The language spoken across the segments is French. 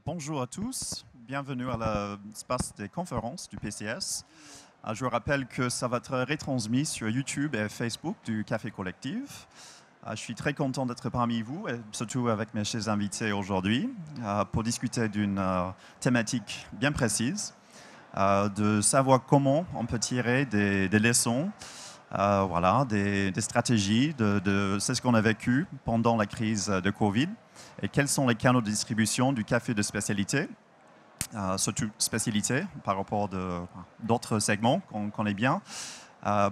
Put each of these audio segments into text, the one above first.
Bonjour à tous, bienvenue à l'espace des conférences du PCS. Je vous rappelle que ça va être retransmis sur YouTube et Facebook du Café Collectif. Je suis très content d'être parmi vous, et surtout avec mes chers invités aujourd'hui, pour discuter d'une thématique bien précise, de savoir comment on peut tirer des leçons, des stratégies de ce qu'on a vécu pendant la crise de Covid et quels sont les canaux de distribution du café de spécialité, surtout spécialité par rapport à d'autres segments qu'on connaît bien,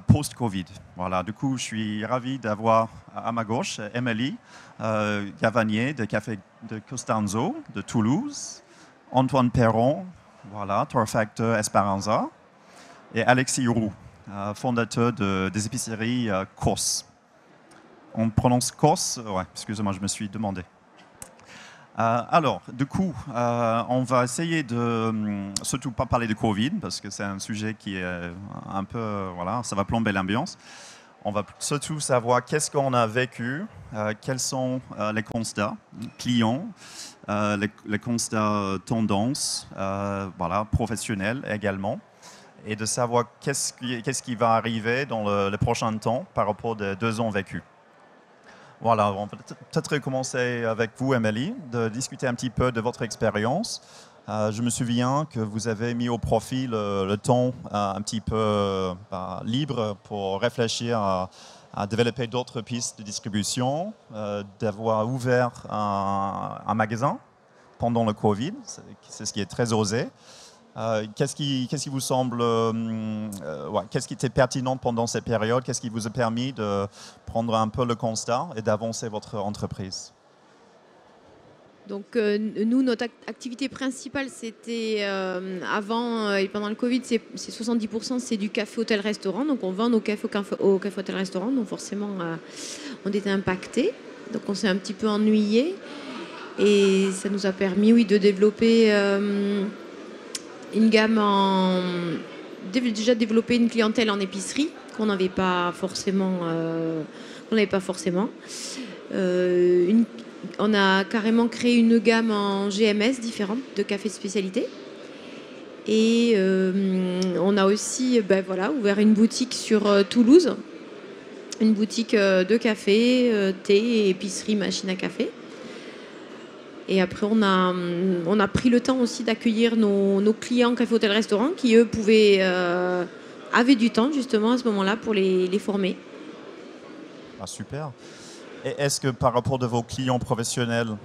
post-Covid. Voilà, du coup, je suis ravi d'avoir à ma gauche Émilie Gavanier de Café de Costanzo de Toulouse, Antoine Perron, voilà, torréfacteur Esperanza, et Alexis Roux, fondateur des épiceries Kos. On prononce Kos? Ouais, excusez-moi, je me suis demandé. Alors, du coup, on va essayer de surtout pas parler de Covid parce que c'est un sujet qui est un peu, voilà, ça va plomber l'ambiance. On va surtout savoir qu'est-ce qu'on a vécu, quels sont les constats clients, les constats tendances, voilà, professionnels également, et de savoir qu'est-ce qui va arriver dans le prochain temps par rapport aux 2 ans vécus. Voilà, on va peut-être commencer avec vous, Émilie, de discuter un petit peu de votre expérience. Je me souviens que vous avez mis au profit le temps un petit peu libre pour réfléchir à développer d'autres pistes de distribution, d'avoir ouvert un magasin pendant le Covid, c'est ce qui est très osé. Qu'est-ce qui vous semble, qu'est-ce qui était pertinent pendant cette période? Qu'est-ce qui vous a permis de prendre un peu le constat et d'avancer votre entreprise? Donc nous, notre activité principale, c'était avant et pendant le Covid, c'est 70%, c'est du café hôtel-restaurant. Donc on vend nos cafés au café hôtel-restaurant. Donc forcément, on était impactés. Donc on s'est un petit peu ennuyé. Et ça nous a permis, oui, de développer une gamme déjà développer une clientèle en épicerie qu'on n'avait pas forcément. On a carrément créé une gamme en GMS différente de café de spécialité. Et on a aussi ouvert une boutique sur Toulouse, une boutique de café, thé, épicerie, machine à café. Et après, on a pris le temps aussi d'accueillir nos clients café, hôtel, restaurant qui, eux, avaient du temps justement à ce moment-là pour les former. Ah, super. Et est-ce que par rapport de vos clients professionnels,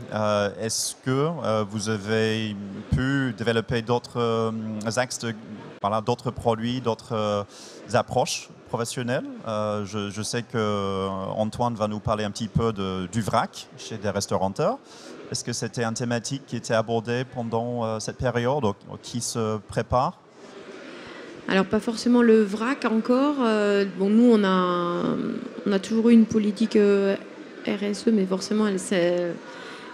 est-ce que vous avez pu développer d'autres axes, d'autres produits, d'autres approches professionnelles? Je sais qu'Antoine va nous parler un petit peu du vrac chez des restaurateurs. Est-ce que c'était une thématique qui était abordée pendant cette période ou qui se prépare? Alors pas forcément le vrac encore. Nous on a toujours eu une politique RSE, mais forcément elle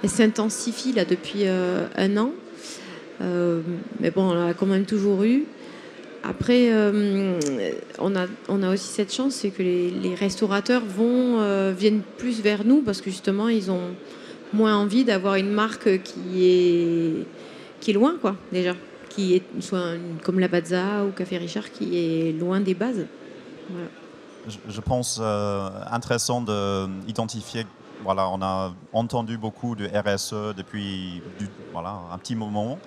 s'intensifie là depuis 1 an. Mais bon, on l'a quand même toujours eu. Après, on a aussi cette chance, c'est que les restaurateurs viennent plus vers nous parce que justement ils ont moins envie d'avoir une marque qui est loin, quoi, déjà. Qui est soit comme Lavazza ou Café Richard, qui est loin des bases. Voilà. Je pense intéressant d'identifier. Voilà, on a entendu beaucoup de RSE depuis un petit moment.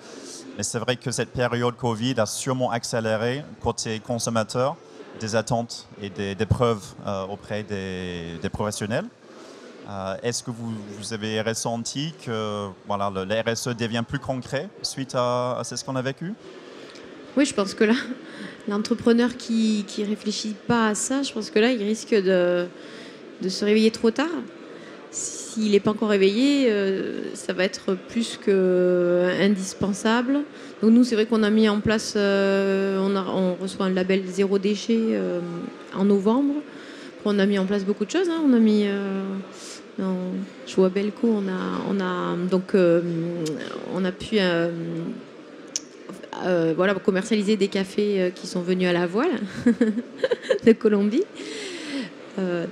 Mais c'est vrai que cette période Covid a sûrement accéléré côté consommateur des attentes et des preuves auprès des professionnels. Est-ce que vous avez ressenti que le RSE devient plus concret suite à ce qu'on a vécu? Oui, je pense que là, l'entrepreneur qui réfléchit pas à ça, je pense que là, il risque de se réveiller trop tard. S'il n'est pas encore réveillé, ça va être plus qu'indispensable. Donc nous, c'est vrai qu'on a mis en place, on reçoit un label zéro déchet en novembre. On a mis en place beaucoup de choses. On a mis dans Joie Belco, on a pu commercialiser des cafés qui sont venus à la voile de Colombie. On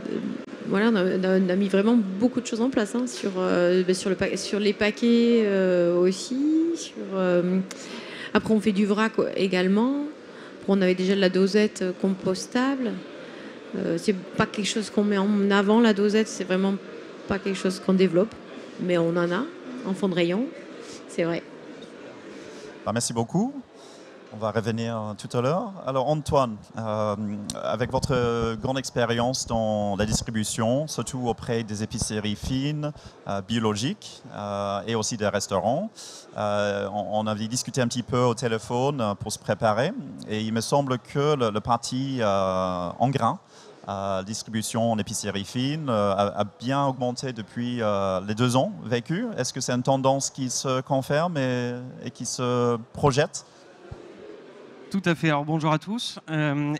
a mis vraiment beaucoup de choses en place sur les paquets aussi, Après, on fait du vrac également. On avait déjà de la dosette compostable. C'est pas quelque chose qu'on met en avant, la dosette, c'est vraiment pas quelque chose qu'on développe, mais on en a en fond de rayon, c'est vrai. Merci beaucoup. On va revenir tout à l'heure. Alors Antoine, avec votre grande expérience dans la distribution, surtout auprès des épiceries fines, biologiques et aussi des restaurants, on avait discuté un petit peu au téléphone pour se préparer et il me semble que le parti en grains, distribution en épicerie fine, a bien augmenté depuis les 2 ans vécus. Est-ce que c'est une tendance qui se confirme et qui se projette ? Tout à fait. Alors bonjour à tous.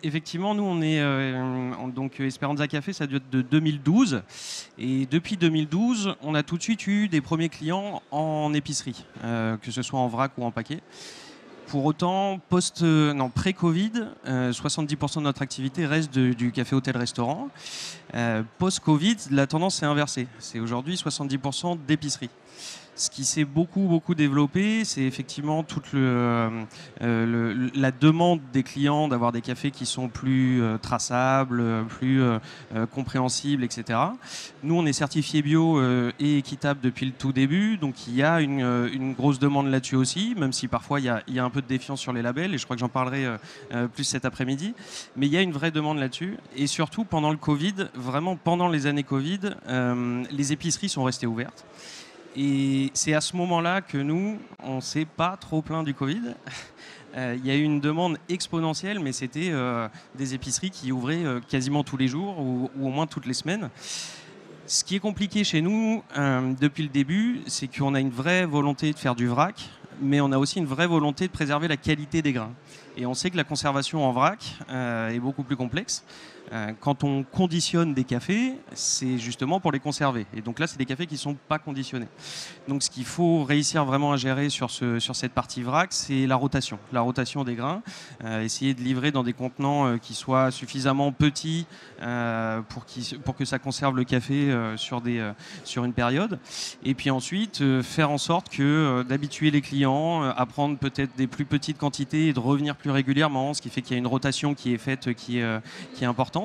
Effectivement, nous on est donc Esperanza Café, ça dure de 2012 et depuis 2012, on a tout de suite eu des premiers clients en épicerie, que ce soit en vrac ou en paquet. Pour autant, pré-Covid, 70% de notre activité reste du café hôtel-restaurant. Post-Covid, la tendance s'est inversée. C'est aujourd'hui 70% d'épicerie. Ce qui s'est beaucoup développé, c'est effectivement toute la demande des clients d'avoir des cafés qui sont plus traçables, plus compréhensibles, etc. Nous, on est certifié bio et équitable depuis le tout début, donc il y a une grosse demande là-dessus aussi, même si parfois il y a un peu de défiance sur les labels, et je crois que j'en parlerai plus cet après-midi. Mais il y a une vraie demande là-dessus, et surtout pendant le Covid, vraiment pendant les années Covid, les épiceries sont restées ouvertes. Et c'est à ce moment-là que nous, on ne s'est pas trop plaint du Covid. Il y a eu une demande exponentielle, mais c'était des épiceries qui ouvraient quasiment tous les jours ou au moins toutes les semaines. Ce qui est compliqué chez nous depuis le début, c'est qu'on a une vraie volonté de faire du vrac, mais on a aussi une vraie volonté de préserver la qualité des grains. Et on sait que la conservation en vrac est beaucoup plus complexe. Quand on conditionne des cafés, c'est justement pour les conserver. Et donc là, c'est des cafés qui ne sont pas conditionnés. Donc ce qu'il faut réussir vraiment à gérer sur cette partie vrac, c'est la rotation des grains. Essayer de livrer dans des contenants qui soient suffisamment petits pour que ça conserve le café sur une période. Et puis ensuite, faire en sorte d'habituer les clients à prendre peut-être des plus petites quantités et de revenir plus régulièrement, ce qui fait qu'il y a une rotation qui est faite, qui est importante.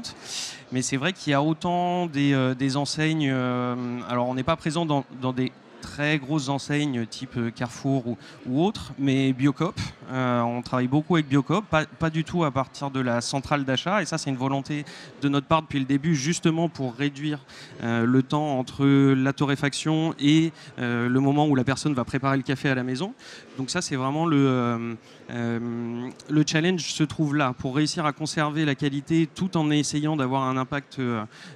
Mais c'est vrai qu'il y a autant des enseignes. Alors, on n'est pas présent dans des très grosses enseignes type Carrefour ou autres, mais Biocoop, on travaille beaucoup avec Biocoop, pas du tout à partir de la centrale d'achat, et ça c'est une volonté de notre part depuis le début, justement pour réduire le temps entre la torréfaction et le moment où la personne va préparer le café à la maison. Donc ça c'est vraiment le challenge se trouve là, pour réussir à conserver la qualité tout en essayant d'avoir un impact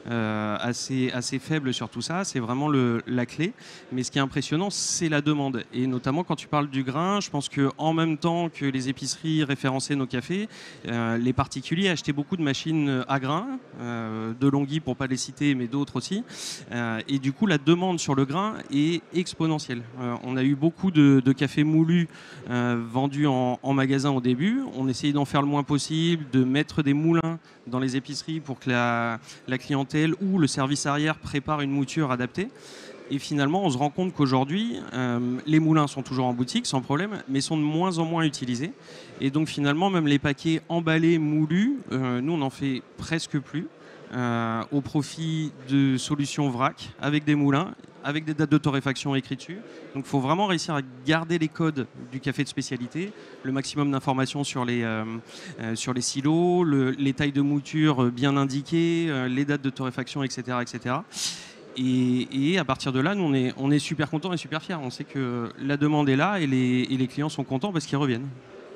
assez faible sur tout ça, c'est vraiment la clé. Mais ce qui est impressionnant, c'est la demande. Et notamment quand tu parles du grain, je pense qu'en même temps que les épiceries référençaient nos cafés, les particuliers achetaient beaucoup de machines à grains, de Longhi pour ne pas les citer, mais d'autres aussi. Et du coup, la demande sur le grain est exponentielle. On a eu beaucoup de cafés moulus vendus en magasin au début. On essayait d'en faire le moins possible, de mettre des moulins dans les épiceries pour que la clientèle ou le service arrière prépare une mouture adaptée. Et finalement, on se rend compte qu'aujourd'hui, les moulins sont toujours en boutique, sans problème, mais sont de moins en moins utilisés. Et donc finalement, même les paquets emballés, moulus, nous, on n'en fait presque plus, au profit de solutions vrac, avec des moulins, avec des dates de torréfaction écrites dessus. Donc il faut vraiment réussir à garder les codes du café de spécialité, le maximum d'informations sur les silos, les tailles de mouture bien indiquées, les dates de torréfaction, etc. etc. Et à partir de là, nous, on est super contents et super fiers. On sait que la demande est là et les clients sont contents parce qu'ils reviennent.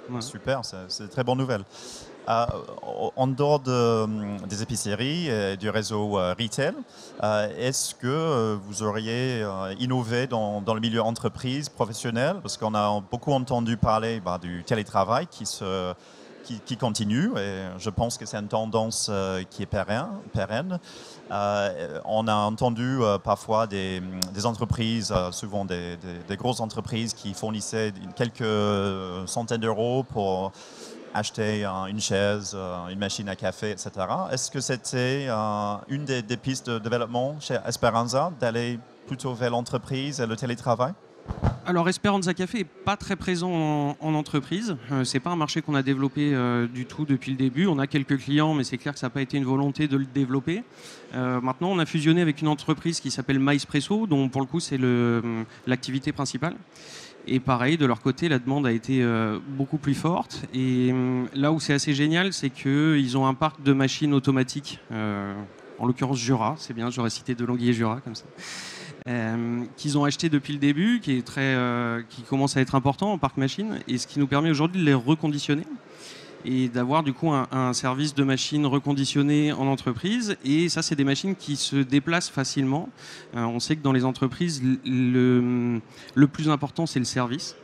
Voilà. Super, c'est une très bonne nouvelle. En dehors des épiceries et du réseau retail, est-ce que vous auriez innové dans le milieu entreprise, professionnel? Parce qu'on a beaucoup entendu parler du télétravail qui continue, et je pense que c'est une tendance qui est pérenne. On a entendu parfois des entreprises, souvent des grosses entreprises qui fournissaient quelques centaines d'euros pour acheter une chaise, une machine à café, etc. Est-ce que c'était une des pistes de développement chez Esperanza, d'aller plutôt vers l'entreprise et le télétravail? Alors, Esperanza Café n'est pas très présent en entreprise. C'est pas un marché qu'on a développé du tout depuis le début. On a quelques clients, mais c'est clair que ça n'a pas été une volonté de le développer. Maintenant, on a fusionné avec une entreprise qui s'appelle MyEspresso, dont pour le coup, c'est l'activité principale. Et pareil, de leur côté, la demande a été beaucoup plus forte. Et là où c'est assez génial, c'est qu'ils ont un parc de machines automatiques, en l'occurrence Jura, c'est bien, j'aurais cité De'Longhi et Jura comme ça. Qu'ils ont acheté depuis le début, qui commence à être important en parc machine, et ce qui nous permet aujourd'hui de les reconditionner et d'avoir du coup un service de machines reconditionnées en entreprise. Et ça, c'est des machines qui se déplacent facilement. On sait que dans les entreprises, le plus important, c'est le service.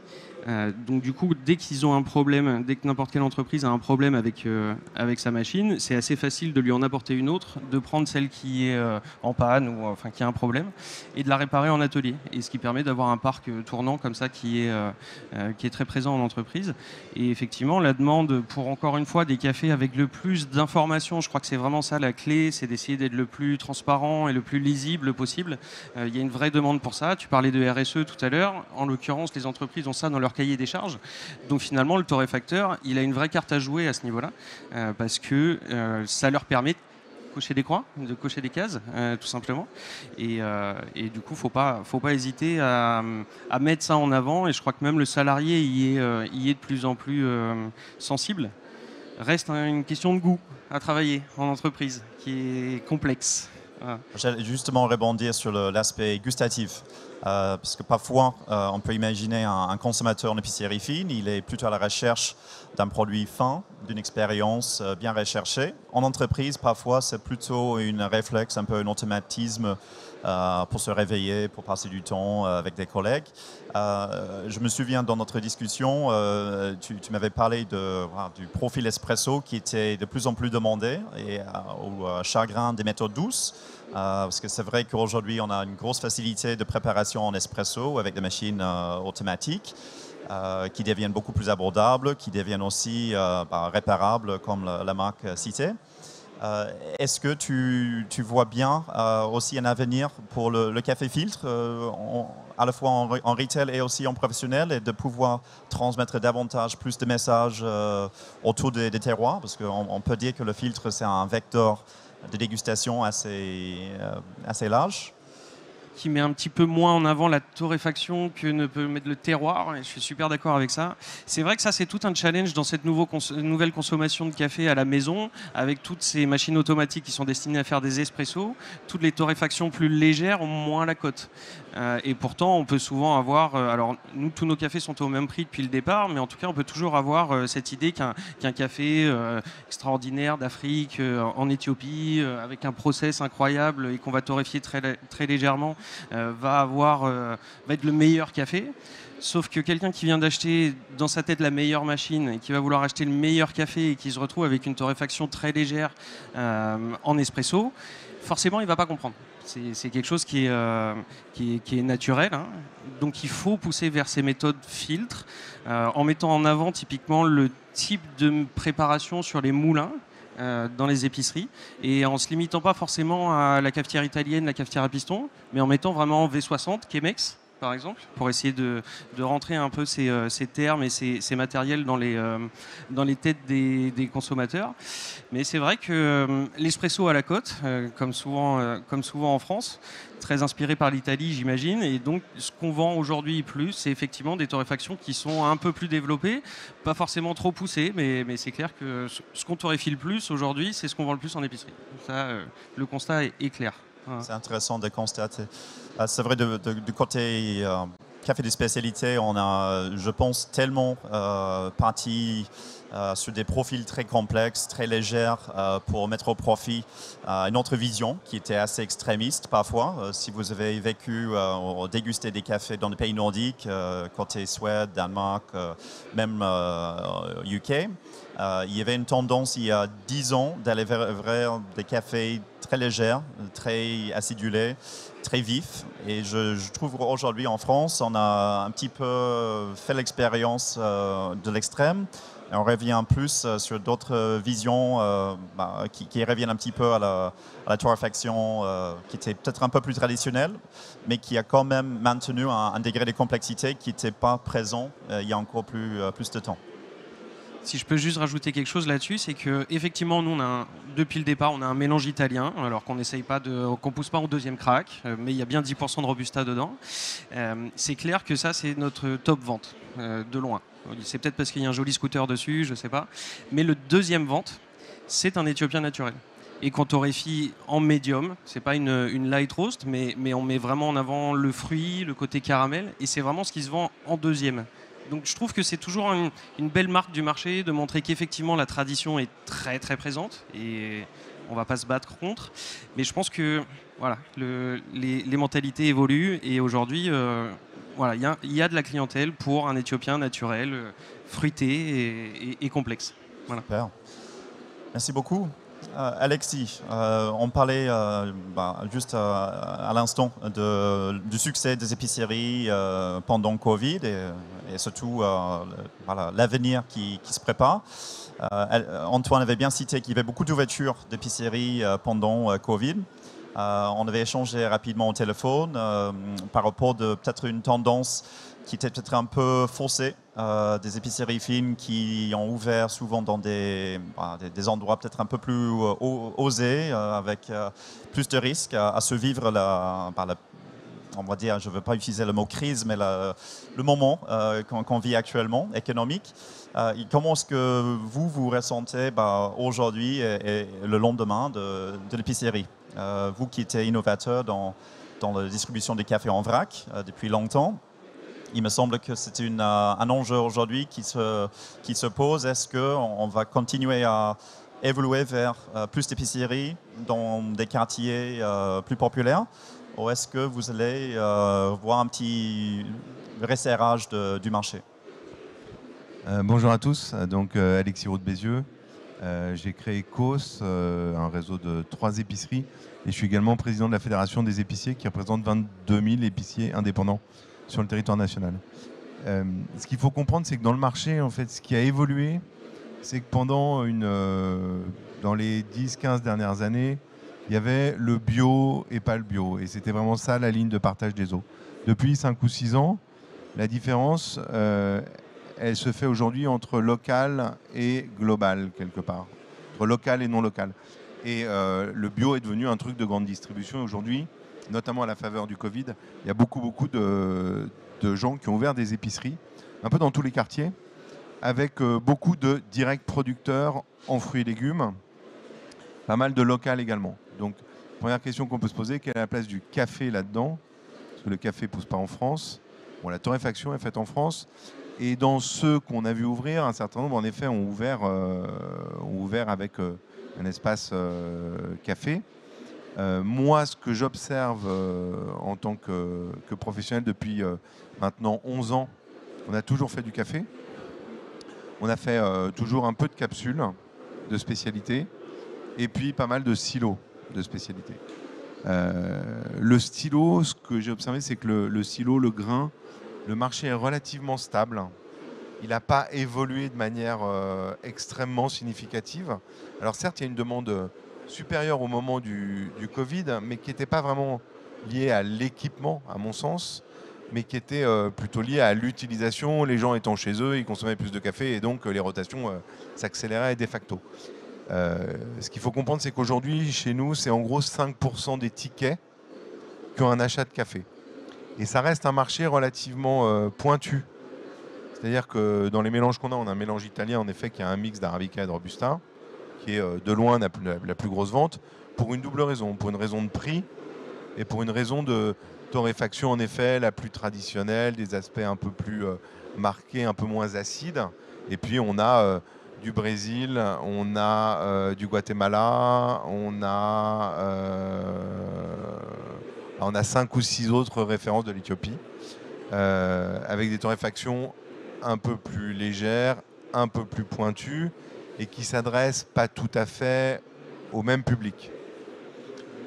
Donc du coup, dès qu'ils ont un problème, dès que n'importe quelle entreprise a un problème avec sa machine, c'est assez facile de lui en apporter une autre, de prendre celle qui est en panne ou enfin qui a un problème et de la réparer en atelier. Et ce qui permet d'avoir un parc tournant comme ça qui est très présent en entreprise. Et effectivement, la demande pour encore une fois des cafés avec le plus d'informations, je crois que c'est vraiment ça la clé, c'est d'essayer d'être le plus transparent et le plus lisible possible. Il y a une vraie demande pour ça. Tu parlais de RSE tout à l'heure. En l'occurrence, les entreprises ont ça dans leur cahier des charges. Donc finalement, le torréfacteur, il a une vraie carte à jouer à ce niveau-là, parce que ça leur permet de cocher des croix, de cocher des cases, tout simplement. Et du coup, faut pas hésiter à mettre ça en avant. Et je crois que même le salarié y est de plus en plus sensible. Reste une question de goût à travailler en entreprise, qui est complexe. Voilà. J'allais justement rebondir sur l'aspect gustatif. Parce que parfois, on peut imaginer un consommateur en épicerie fine, il est plutôt à la recherche d'un produit fin, d'une expérience bien recherchée. En entreprise, parfois, c'est plutôt un réflexe, un peu un automatisme pour se réveiller, pour passer du temps avec des collègues. Je me souviens dans notre discussion, tu m'avais parlé du profil espresso qui était de plus en plus demandé et au chagrin des méthodes douces. Parce que c'est vrai qu'aujourd'hui, on a une grosse facilité de préparation en espresso avec des machines automatiques qui deviennent beaucoup plus abordables, qui deviennent aussi réparables, comme la marque citée. Est-ce que tu vois bien aussi un avenir pour le café filtre, à la fois en retail et aussi en professionnel, et de pouvoir transmettre davantage, plus de messages autour des terroirs? Parce qu'on peut dire que le filtre, c'est un vecteur de dégustation assez large. Qui met un petit peu moins en avant la torréfaction que ne peut mettre le terroir, et je suis super d'accord avec ça. C'est vrai que ça, c'est tout un challenge dans cette nouvelle consommation de café à la maison, avec toutes ces machines automatiques qui sont destinées à faire des espressos. Toutes les torréfactions plus légères ont moins la cote. Et pourtant, on peut souvent avoir... alors, nous, tous nos cafés sont au même prix depuis le départ, mais en tout cas, on peut toujours avoir cette idée qu'un café extraordinaire d'Afrique, en Éthiopie, avec un process incroyable et qu'on va torréfier très, très légèrement, va être le meilleur café. Sauf que quelqu'un qui vient d'acheter dans sa tête la meilleure machine et qui va vouloir acheter le meilleur café et qui se retrouve avec une torréfaction très légère en espresso, forcément, il ne va pas comprendre. C'est quelque chose qui est naturel. Hein. Donc il faut pousser vers ces méthodes filtres en mettant en avant typiquement le type de préparation sur les moulins dans les épiceries, et en ne se limitant pas forcément à la cafetière italienne, la cafetière à piston, mais en mettant vraiment V60, Chemex par exemple, pour essayer de rentrer un peu ces termes et ces matériels dans les têtes des consommateurs. Mais c'est vrai que l'espresso à la côte, comme souvent en France, très inspiré par l'Italie, j'imagine. Et donc, ce qu'on vend aujourd'hui plus, c'est effectivement des torréfactions qui sont un peu plus développées, pas forcément trop poussées, mais c'est clair que ce qu'on torréfie le plus aujourd'hui, c'est ce qu'on vend le plus en épicerie. Ça, le constat est clair. C'est intéressant de constater. C'est vrai, du côté café de spécialité, on a, je pense, tellement parti sur des profils très complexes, très légers, pour mettre au profit une autre vision qui était assez extrémiste parfois. Si vous avez vécu ou dégusté des cafés dans les pays nordiques, côté Suède, Danemark, même UK, il y avait une tendance il y a 10 ans d'aller vers des cafés très légers, très acidulés, très vifs. Et je trouve qu'aujourd'hui en France, on a un petit peu fait l'expérience de l'extrême. Et on revient plus sur d'autres visions qui reviennent un petit peu à la torréfaction, qui était peut-être un peu plus traditionnelle, mais qui a quand même maintenu un degré de complexité qui n'était pas présent il y a encore plus de temps. Si je peux juste rajouter quelque chose là-dessus, c'est que effectivement, nous, depuis le départ, on a un mélange italien, alors qu'on n'essaye pas qu'on pousse pas au deuxième crack, mais il y a bien 10% de robusta dedans. C'est clair que ça, c'est notre top vente de loin. C'est peut-être parce qu'il y a un joli scooter dessus, je sais pas. Mais le deuxième vente, c'est un éthiopien naturel. Et qu'on torréfie en médium, c'est pas une light roast, mais on met vraiment en avant le fruit, le côté caramel, et c'est vraiment ce qui se vend en deuxième. Donc je trouve que c'est toujours une belle marque du marché de montrer qu'effectivement la tradition est très très présente et on va pas se battre contre. Mais je pense que voilà, les mentalités évoluent et aujourd'hui voilà, il y a de la clientèle pour un Éthiopien naturel, fruité et complexe. Voilà. Super. Merci beaucoup. Alexis, on parlait juste à l'instant du succès des épiceries pendant Covid et surtout l'avenir qui se prépare. Antoine avait bien cité qu'il y avait beaucoup d'ouvertures d'épiceries pendant Covid. On avait échangé rapidement au téléphone par rapport de peut-être une tendance qui était peut-être un peu faussée, des épiceries fines qui ont ouvert souvent dans des endroits peut-être un peu plus osés, avec plus de risques à se vivre on va dire, je ne veux pas utiliser le mot crise, mais le moment qu'on vit actuellement, économique. Comment est-ce que vous ressentez aujourd'hui et le lendemain de l'épicerie? Vous qui étiez innovateur dans la distribution des cafés en vrac depuis longtemps, il me semble que c'est un enjeu aujourd'hui qui se pose. Est-ce qu'on va continuer à évoluer vers plus d'épiceries dans des quartiers plus populaires, ou est-ce que vous allez voir un petit resserrage du marché? Bonjour à tous, donc Alexis Roux de Bézieux. J'ai créé COS, un réseau de 3 épiceries, et je suis également président de la Fédération des épiciers qui représente 22 000 épiciers indépendants sur le territoire national. Ce qu'il faut comprendre, c'est que dans le marché, en fait, ce qui a évolué, c'est que dans les 10-15 dernières années, il y avait le bio et pas le bio. Et c'était vraiment ça la ligne de partage des eaux. Depuis 5 ou 6 ans, la différence, elle se fait aujourd'hui entre local et global, quelque part. Entre local et non local. Et le bio est devenu un truc de grande distribution. Aujourd'hui, notamment à la faveur du Covid, il y a beaucoup de gens qui ont ouvert des épiceries, un peu dans tous les quartiers, avec beaucoup de directs producteurs en fruits et légumes, pas mal de local également. Donc, première question qu'on peut se poser, quelle est la place du café là-dedans? Parce que le café ne pousse pas en France. Bon, la torréfaction est faite en France. Et dans ceux qu'on a vu ouvrir, un certain nombre, en effet, ont ouvert avec un espace café. Moi, ce que j'observe en tant que professionnel depuis maintenant 11 ans, on a toujours fait du café. On a fait toujours un peu de capsules de spécialité et puis pas mal de silos de spécialité. Le stylo, ce que j'ai observé, c'est que le silo, le grain, le marché est relativement stable. Il n'a pas évolué de manière extrêmement significative. Alors certes, il y a une demande supérieure au moment du Covid, mais qui n'était pas vraiment liée à l'équipement, à mon sens, mais qui était plutôt liée à l'utilisation. Les gens étant chez eux, ils consommaient plus de café et donc les rotations s'accéléraient de facto. Ce qu'il faut comprendre, c'est qu'aujourd'hui, chez nous, c'est en gros 5% des tickets qui ont un achat de café. Et ça reste un marché relativement pointu. C'est-à-dire que dans les mélanges qu'on a, on a un mélange italien, en effet, qui a un mix d'arabica et de robusta, qui est de loin la plus grosse vente, pour une double raison. Pour une raison de prix et pour une raison de torréfaction, en effet, la plus traditionnelle, des aspects un peu plus marqués, un peu moins acides. Et puis, on a du Brésil, on a du Guatemala, on a 5 ou 6 autres références de l'Éthiopie, avec des torréfactions un peu plus légères, un peu plus pointues, et qui s'adressent pas tout à fait au même public.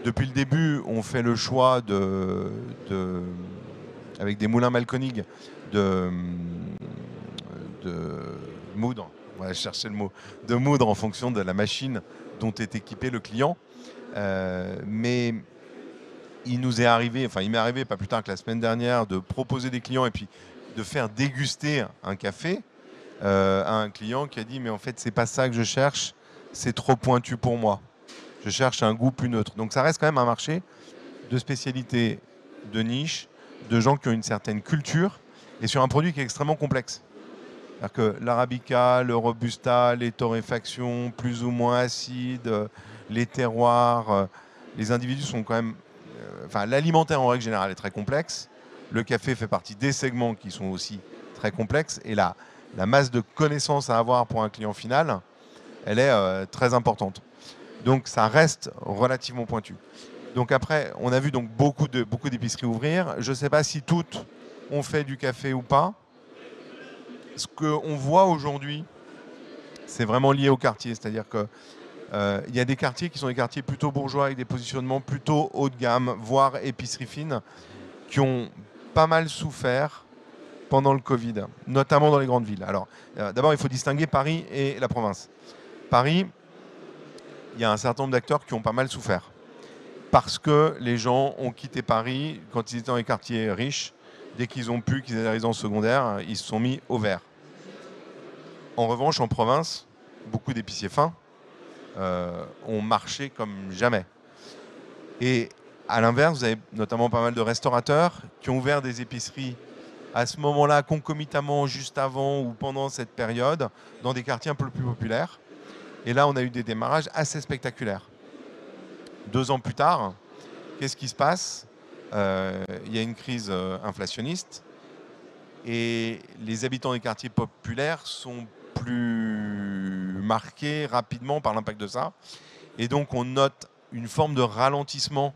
Depuis le début, on fait le choix avec des moulins Malkonig de moudre on va chercher le mot, de moudre en fonction de la machine dont est équipé le client. Mais il m'est arrivé pas plus tard que la semaine dernière de proposer des clients et puis de faire déguster un café à un client qui a dit mais en fait c'est pas ça que je cherche, c'est trop pointu pour moi. Je cherche un goût plus neutre. Donc ça reste quand même un marché de spécialité, de niche, de gens qui ont une certaine culture et sur un produit qui est extrêmement complexe. C'est-à-dire que l'arabica, le robusta, les torréfactions plus ou moins acides, les terroirs, les individus sont quand même... l'alimentaire en règle générale est très complexe. Le café fait partie des segments qui sont aussi très complexes. Et la masse de connaissances à avoir pour un client final, elle est très importante. Donc ça reste relativement pointu. Donc après, on a vu donc beaucoup d'épiceries ouvrir. Je ne sais pas si toutes ont fait du café ou pas. Ce qu'on voit aujourd'hui, c'est vraiment lié au quartier. C'est-à-dire que il y a des quartiers qui sont des quartiers plutôt bourgeois avec des positionnements plutôt haut de gamme, voire épicerie fine, qui ont pas mal souffert pendant le Covid, notamment dans les grandes villes. Alors, d'abord, il faut distinguer Paris et la province. Paris, il y a un certain nombre d'acteurs qui ont pas mal souffert parce que les gens ont quitté Paris quand ils étaient dans les quartiers riches. Dès qu'ils ont pu, qu'ils avaient des résidences secondaires, ils se sont mis au vert. En revanche, en province, beaucoup d'épiciers fins ont marché comme jamais. Et à l'inverse, vous avez notamment pas mal de restaurateurs qui ont ouvert des épiceries à ce moment-là, concomitamment, juste avant ou pendant cette période, dans des quartiers un peu plus populaires. Et là, on a eu des démarrages assez spectaculaires. 2 ans plus tard, qu'est-ce qui se passe ? Il y a une crise inflationniste et les habitants des quartiers populaires sont plus marqués rapidement par l'impact de ça. Et donc, on note une forme de ralentissement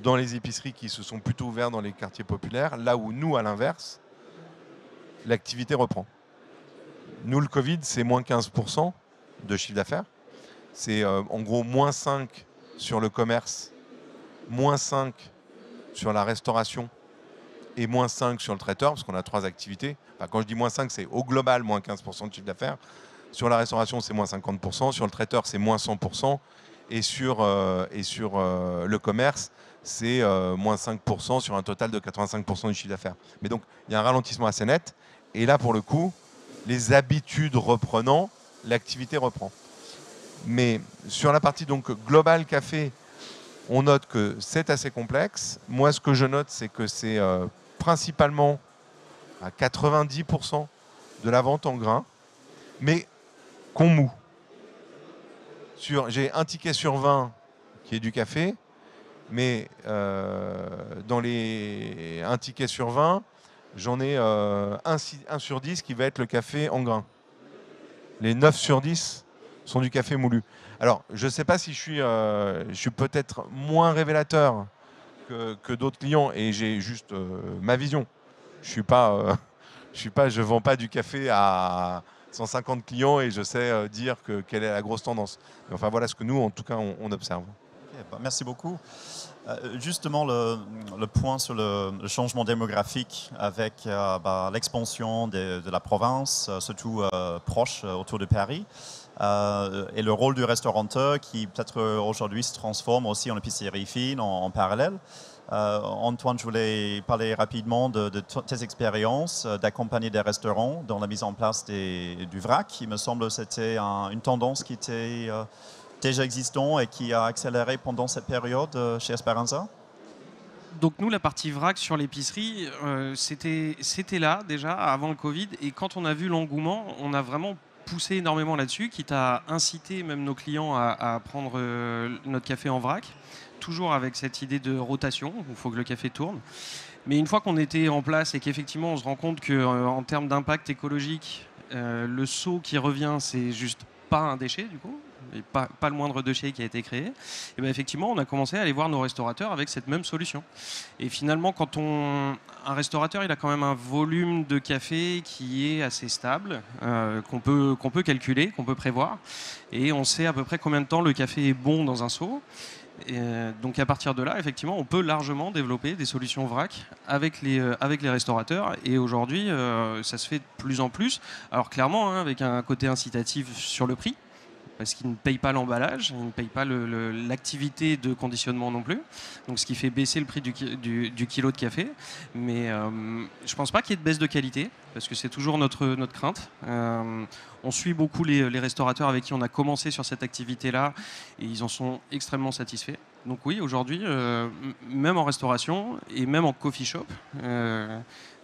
dans les épiceries qui se sont plutôt ouvertes dans les quartiers populaires, là où nous, à l'inverse, l'activité reprend. Nous, le Covid, c'est moins 15% de chiffre d'affaires. C'est en gros moins 5 sur le commerce, moins 5 sur la restauration et moins 5 sur le traiteur, parce qu'on a 3 activités. Enfin, quand je dis moins 5, c'est au global moins 15% de chiffre d'affaires. Sur la restauration, c'est moins 50%. Sur le traiteur, c'est moins 100%. Et sur le commerce, c'est moins 5% sur un total de 85% du chiffre d'affaires. Mais donc, il y a un ralentissement assez net. Et là, pour le coup, les habitudes reprenant, l'activité reprend. Mais sur la partie donc global café, on note que c'est assez complexe. Moi, ce que je note, c'est que c'est principalement à 90% de la vente en grains, mais qu'on moue. J'ai un ticket sur 20 qui est du café, mais dans les 1 ticket sur 20, j'en ai 1 sur 10 qui va être le café en grains. Les 9 sur 10 sont du café moulu. Alors, je ne sais pas si je suis peut-être moins révélateur que d'autres clients et j'ai juste ma vision. Je ne vends pas du café à 150 clients et je sais dire quelle est la grosse tendance. Mais enfin, voilà ce que nous, en tout cas, on observe. Okay, merci beaucoup. Justement, le point sur le changement démographique avec l'expansion de la province, surtout proche autour de Paris, et le rôle du restaurateur qui peut-être aujourd'hui se transforme aussi en épicerie fine en parallèle. Antoine, je voulais parler rapidement de tes expériences d'accompagner des restaurants dans la mise en place du vrac. Il me semble que c'était une tendance qui était déjà existante et qui a accéléré pendant cette période chez Esperanza. Donc nous, la partie vrac sur l'épicerie, c'était là déjà avant le Covid. Et quand on a vu l'engouement, on a vraiment poussé énormément là-dessus, quitte à inciter même nos clients à prendre notre café en vrac, toujours avec cette idée de rotation, où il faut que le café tourne. Mais une fois qu'on était en place et qu'effectivement on se rend compte qu'en termes d'impact écologique, le seau qui revient, c'est juste pas un déchet du coup, et pas le moindre déchet qui a été créé, et bien effectivement on a commencé à aller voir nos restaurateurs avec cette même solution. Et finalement, un restaurateur, il a quand même un volume de café qui est assez stable, qu'on peut calculer, qu'on peut prévoir, et on sait à peu près combien de temps le café est bon dans un seau. Et, donc à partir de là, effectivement, on peut largement développer des solutions vrac avec les restaurateurs. Et aujourd'hui, ça se fait de plus en plus. Alors clairement, hein, avec un côté incitatif sur le prix, parce qu'ils ne payent pas l'emballage, ils ne payent pas l'activité de conditionnement non plus. Donc ce qui fait baisser le prix du kilo de café. Mais je ne pense pas qu'il y ait de baisse de qualité, parce que c'est toujours notre crainte. On suit beaucoup les restaurateurs avec qui on a commencé sur cette activité-là, et ils en sont extrêmement satisfaits. Donc oui, aujourd'hui, même en restauration et même en coffee shop,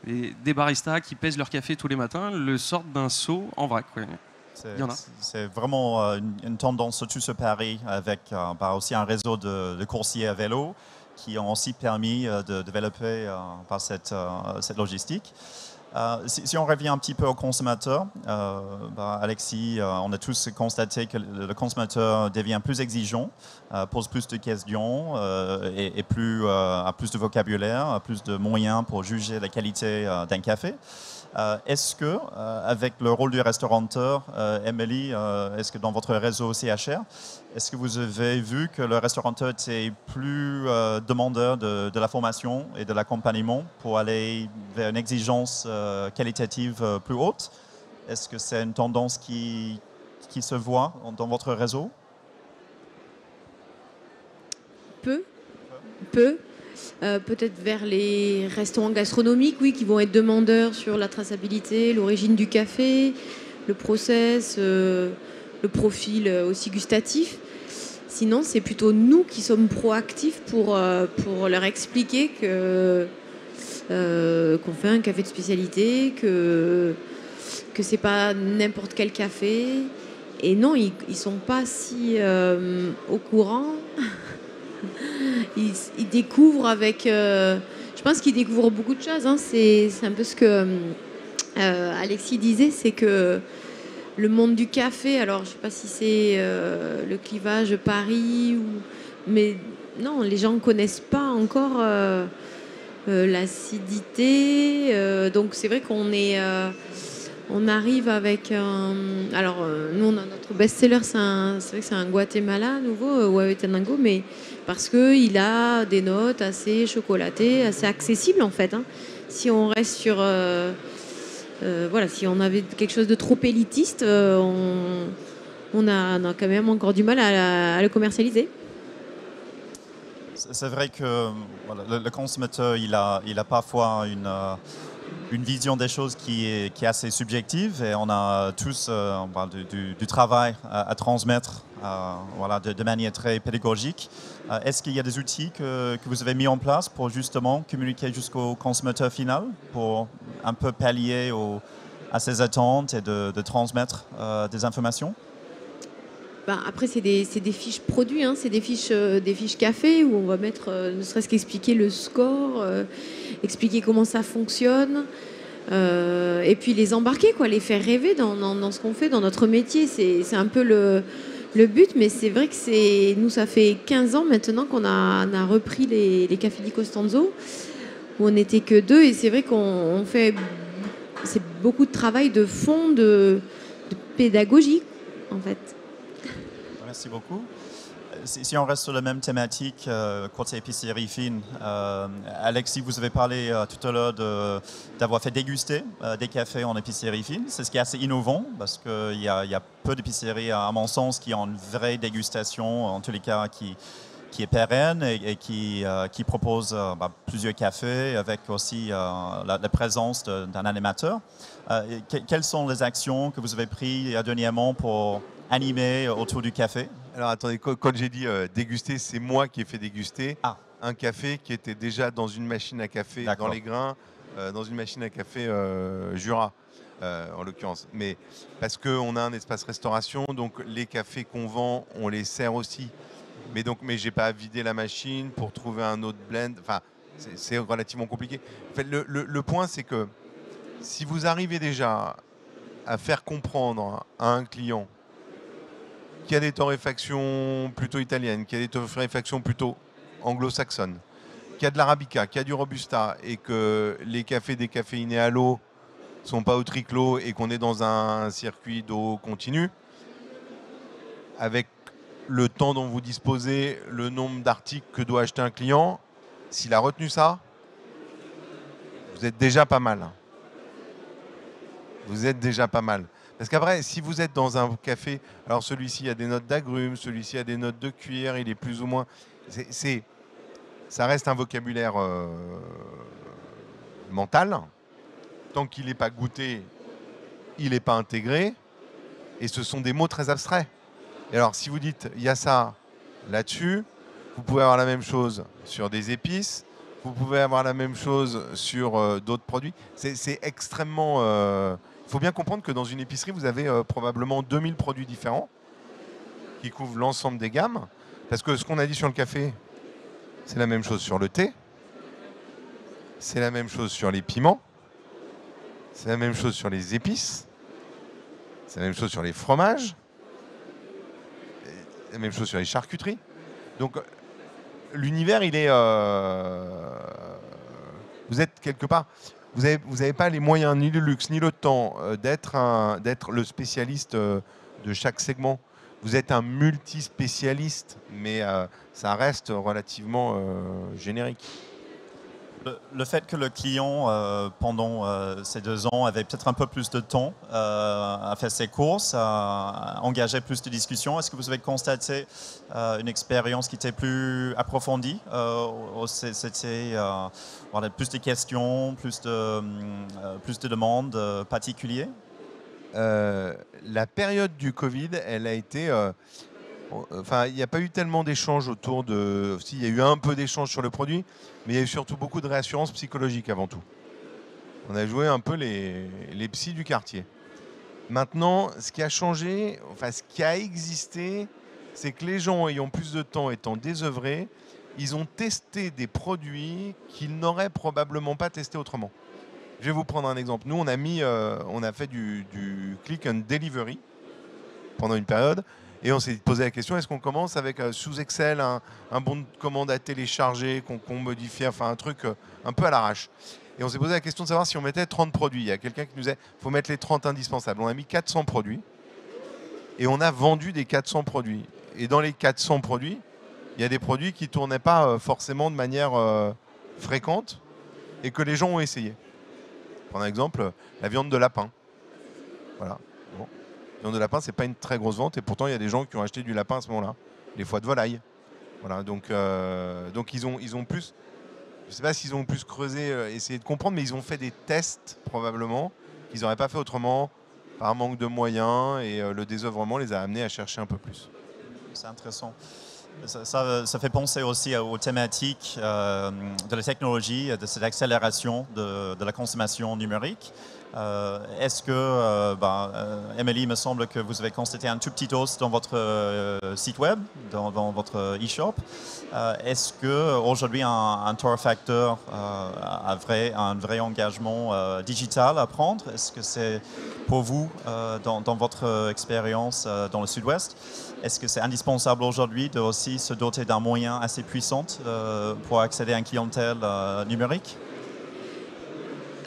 des baristas qui pèsent leur café tous les matins le sortent d'un seau en vrac. Ouais. C'est vraiment une tendance, surtout sur Paris, avec aussi un réseau de coursiers à vélo qui ont aussi permis de développer par cette logistique. Si on revient un petit peu au consommateur, Alexis, on a tous constaté que le consommateur devient plus exigeant, pose plus de questions et a plus de vocabulaire, plus de moyens pour juger la qualité d'un café. Est-ce que, avec le rôle du restaurateur, Émilie, est-ce que dans votre réseau CHR, est-ce que vous avez vu que le restaurateur était plus demandeur de la formation et de l'accompagnement pour aller vers une exigence qualitative plus haute? Est-ce que c'est une tendance qui se voit dans votre réseau? Peu. Peut-être vers les restaurants gastronomiques, oui, qui vont être demandeurs sur la traçabilité, l'origine du café, le process, le profil aussi gustatif. Sinon, c'est plutôt nous qui sommes proactifs pour leur expliquer qu'on fait un café de spécialité, que c'est pas n'importe quel café. Et non, ils sont pas si au courant. Ils découvrent avec... je pense qu'ils découvrent beaucoup de choses. Hein. C'est un peu ce que Alexis disait, c'est que le monde du café, alors je ne sais pas si c'est le clivage Paris, mais non, les gens ne connaissent pas encore l'acidité. Donc c'est vrai qu'on est... on arrive avec un... Alors, nous, on a notre best-seller, c'est vrai que c'est un Guatemala nouveau, Huehuetenango, mais parce qu'il a des notes assez chocolatées, assez accessibles, en fait. Hein. Si on reste sur... voilà, si on avait quelque chose de trop élitiste, on a quand même encore du mal à le commercialiser. C'est vrai que voilà, le consommateur, il a parfois une vision des choses qui est assez subjective, et on a tous on parle du travail à transmettre voilà, de manière très pédagogique. Est-ce qu'il y a des outils que vous avez mis en place pour justement communiquer jusqu'au consommateur final, pour un peu pallier à ses attentes et de transmettre des informations? Après, c'est des fiches produits, hein, c'est des fiches café où on va mettre, ne serait-ce qu'expliquer le score, expliquer comment ça fonctionne, et puis les embarquer, quoi, les faire rêver dans ce qu'on fait, dans notre métier. C'est un peu le but, mais c'est vrai que nous, ça fait 15 ans maintenant qu'on a repris les Cafés di Costanzo, où on n'était que deux, et c'est vrai qu'on fait beaucoup de travail de fond, de pédagogie, en fait. Merci beaucoup. Si on reste sur la même thématique, côté épicerie fine, Alexis, vous avez parlé tout à l'heure d'avoir fait déguster des cafés en épicerie fine. C'est ce qui est assez innovant, parce qu'il y a peu d'épiceries, à mon sens, qui ont une vraie dégustation, en tous les cas qui est pérenne et qui propose plusieurs cafés, avec aussi la présence d'un animateur. Quelles sont les actions que vous avez prises dernièrement pour animer autour du café? Alors attendez, quand j'ai dit déguster, c'est moi qui ai fait déguster un café qui était déjà dans une machine à café, dans les grains, dans une machine à café Jura, en l'occurrence. Mais parce qu'on a un espace restauration, donc les cafés qu'on vend, on les sert aussi. Mais j'ai pas à vider la machine pour trouver un autre blend. Enfin, c'est relativement compliqué. En fait, le point, c'est que si vous arrivez déjà à faire comprendre à un client qu'il y a des torréfactions plutôt italiennes, qu'il y a des torréfactions plutôt anglo-saxonnes, qu'il y a de l'arabica, qu'il y a du robusta, et que les cafés décaféinés à l'eau ne sont pas au triclos, et qu'on est dans un circuit d'eau continue, avec le temps dont vous disposez, le nombre d'articles que doit acheter un client, s'il a retenu ça, vous êtes déjà pas mal. Vous êtes déjà pas mal. Parce qu'après, si vous êtes dans un café, alors celui-ci a des notes d'agrumes, celui-ci a des notes de cuir, il est plus ou moins... ça reste un vocabulaire mental. Tant qu'il n'est pas goûté, il n'est pas intégré. Et ce sont des mots très abstraits. Et alors, si vous dites, il y a ça là-dessus, vous pouvez avoir la même chose sur des épices, vous pouvez avoir la même chose sur d'autres produits. C'est extrêmement... Il faut bien comprendre que dans une épicerie, vous avez probablement 2000 produits différents qui couvrent l'ensemble des gammes. Parce que ce qu'on a dit sur le café, c'est la même chose sur le thé, c'est la même chose sur les piments, c'est la même chose sur les épices, c'est la même chose sur les fromages, la même chose sur les charcuteries. Donc l'univers, il est... vous êtes quelque part... Vous n'avez pas les moyens, ni le luxe, ni le temps d'être le spécialiste de chaque segment. Vous êtes un multispécialiste, mais ça reste relativement générique. Le fait que le client, pendant ces 2 ans, avait peut-être un peu plus de temps à faire ses courses, à engager plus de discussions, est-ce que vous avez constaté une expérience qui était plus approfondie? C'était voilà, plus de questions, plus de demandes particulières? La période du Covid, elle a été... Enfin, il n'y a pas eu tellement d'échanges autour de... Si, il y a eu un peu d'échanges sur le produit, mais il y a eu surtout beaucoup de réassurance psychologique avant tout. On a joué un peu les psys du quartier. Maintenant, ce qui a changé, enfin, ce qui a existé, c'est que les gens ayant plus de temps, étant désœuvrés, ils ont testé des produits qu'ils n'auraient probablement pas testés autrement. Je vais vous prendre un exemple. Nous, on a fait du click and delivery pendant une période. Et on s'est posé la question, est-ce qu'on commence avec sous Excel un bon de commande à télécharger, qu'on modifie, enfin un truc un peu à l'arrache. Et on s'est posé la question de savoir si on mettait 30 produits. Il y a quelqu'un qui nous disait, il faut mettre les 30 indispensables. On a mis 400 produits et on a vendu des 400 produits. Et dans les 400 produits, il y a des produits qui ne tournaient pas forcément de manière fréquente et que les gens ont essayé. Par exemple, la viande de lapin. Voilà. Bon. La viande de lapin, ce n'est pas une très grosse vente et pourtant, il y a des gens qui ont acheté du lapin à ce moment-là. Les foies de volaille. Voilà. Donc ils ont plus... Je ne sais pas s'ils ont plus creusé, essayé de comprendre, mais ils ont fait des tests, probablement, qu'ils n'auraient pas fait autrement, par manque de moyens, et le désœuvrement les a amenés à chercher un peu plus. C'est intéressant. Ça fait penser aussi aux thématiques de la technologie, de cette accélération de la consommation numérique. Est-ce que, Émilie, il me semble que vous avez constaté un tout petit hausse dans votre site web, dans votre e-shop. Est-ce qu'aujourd'hui, un torréfacteur a un vrai engagement digital à prendre? Est-ce que c'est pour vous, dans votre expérience dans le Sud-Ouest, est-ce que c'est indispensable aujourd'hui de aussi se doter d'un moyen assez puissant pour accéder à une clientèle numérique?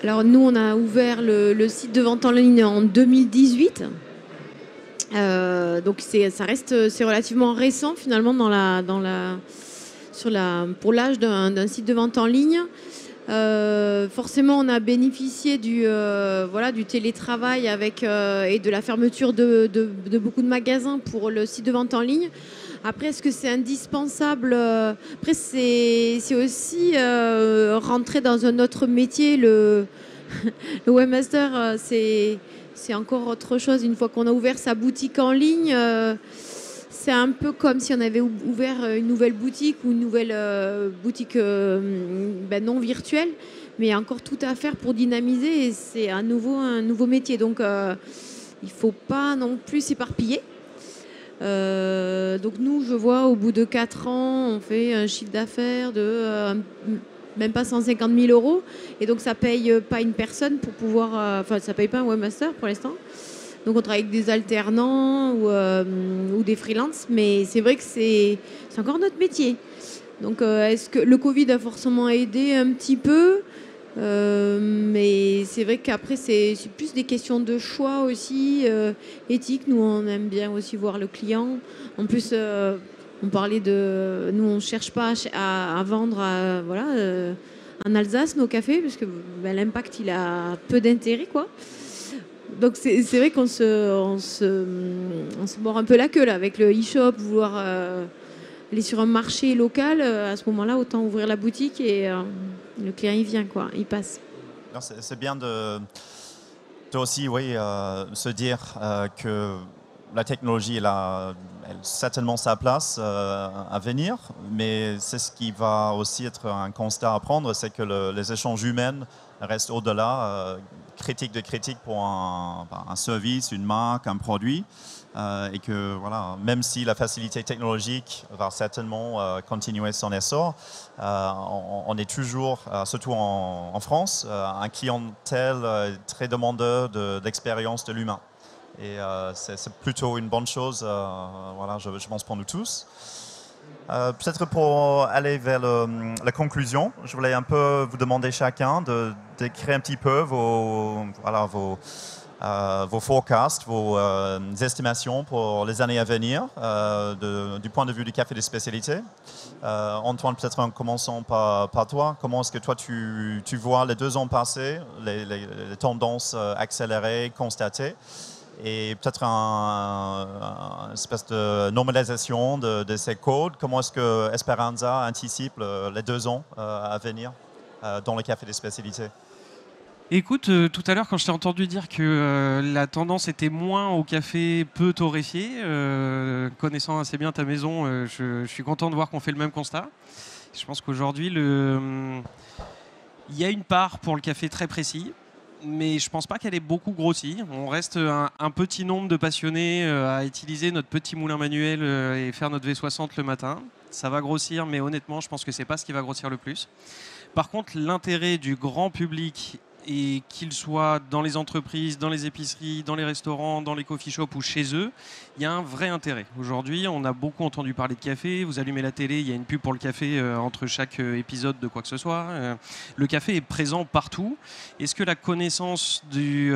Alors nous, on a ouvert le site de vente en ligne en 2018. Donc c'est relativement récent finalement pour l'âge d'un site de vente en ligne. Forcément, on a bénéficié du télétravail et de la fermeture de beaucoup de magasins pour le site de vente en ligne. Après, est-ce que c'est indispensable? Après, c'est aussi rentrer dans un autre métier. Le webmaster, c'est encore autre chose. Une fois qu'on a ouvert sa boutique en ligne, c'est un peu comme si on avait ouvert une nouvelle boutique ou une nouvelle boutique non virtuelle. Mais il y a encore tout à faire pour dynamiser et c'est un nouveau métier. Donc, il ne faut pas non plus s'éparpiller. Donc nous, je vois, au bout de 4 ans, on fait un chiffre d'affaires de même pas 150 000 euros. Et donc, ça paye pas une personne pour pouvoir... ça paye pas un webmaster pour l'instant. Donc, on travaille avec des alternants ou des freelances. Mais c'est vrai que c'est encore notre métier. Donc, est-ce que le Covid a forcément aidé un petit peu? Mais c'est vrai qu'après, c'est plus des questions de choix aussi, éthique. Nous, on aime bien aussi voir le client. En plus, on parlait de... Nous, on ne cherche pas à vendre voilà, en Alsace nos cafés, parce que ben, l'impact, il a peu d'intérêt, quoi. Donc c'est vrai on se mord un peu la queue là, avec le e-shop, vouloir aller sur un marché local. À ce moment-là, autant ouvrir la boutique et le client, il vient, quoi, il passe. C'est bien de aussi se dire que la technologie elle a certainement sa place à venir, mais c'est ce qui va aussi être un constat à prendre, c'est que les échanges humains restent au-delà, critique de critique pour un service, une marque, un produit, et que voilà, même si la facilité technologique va certainement continuer son essor, on est toujours, surtout en France, un clientèle très demandeur d'expérience de l'humain. Et c'est plutôt une bonne chose, voilà, je pense pour nous tous. Peut-être pour aller vers la conclusion, je voulais un peu vous demander chacun de décrire un petit peu vos forecasts, vos estimations pour les années à venir du point de vue du café de spécialité. Antoine, peut-être en commençant par toi, comment est-ce que toi tu vois les 2 ans passés, les tendances accélérées, constatées, et peut-être une espèce de normalisation de ces codes. Comment est-ce que Esperanza anticipe les 2 ans à venir dans le café des spécialités? Écoute, tout à l'heure, quand je t'ai entendu dire que la tendance était moins au café peu torréfié, connaissant assez bien ta maison, je suis content de voir qu'on fait le même constat. Je pense qu'aujourd'hui, il y a une part pour le café très précis, mais je pense pas qu'elle ait beaucoup grossi. On reste un petit nombre de passionnés à utiliser notre petit moulin manuel et faire notre V60 le matin. Ça va grossir, mais honnêtement, je pense que c'est pas ce qui va grossir le plus. Par contre, l'intérêt du grand public, et qu'il soit dans les entreprises, dans les épiceries, dans les restaurants, dans les coffee shops ou chez eux, il y a un vrai intérêt. Aujourd'hui, on a beaucoup entendu parler de café. Vous allumez la télé, il y a une pub pour le café entre chaque épisode de quoi que ce soit. Le café est présent partout. Est-ce que la connaissance du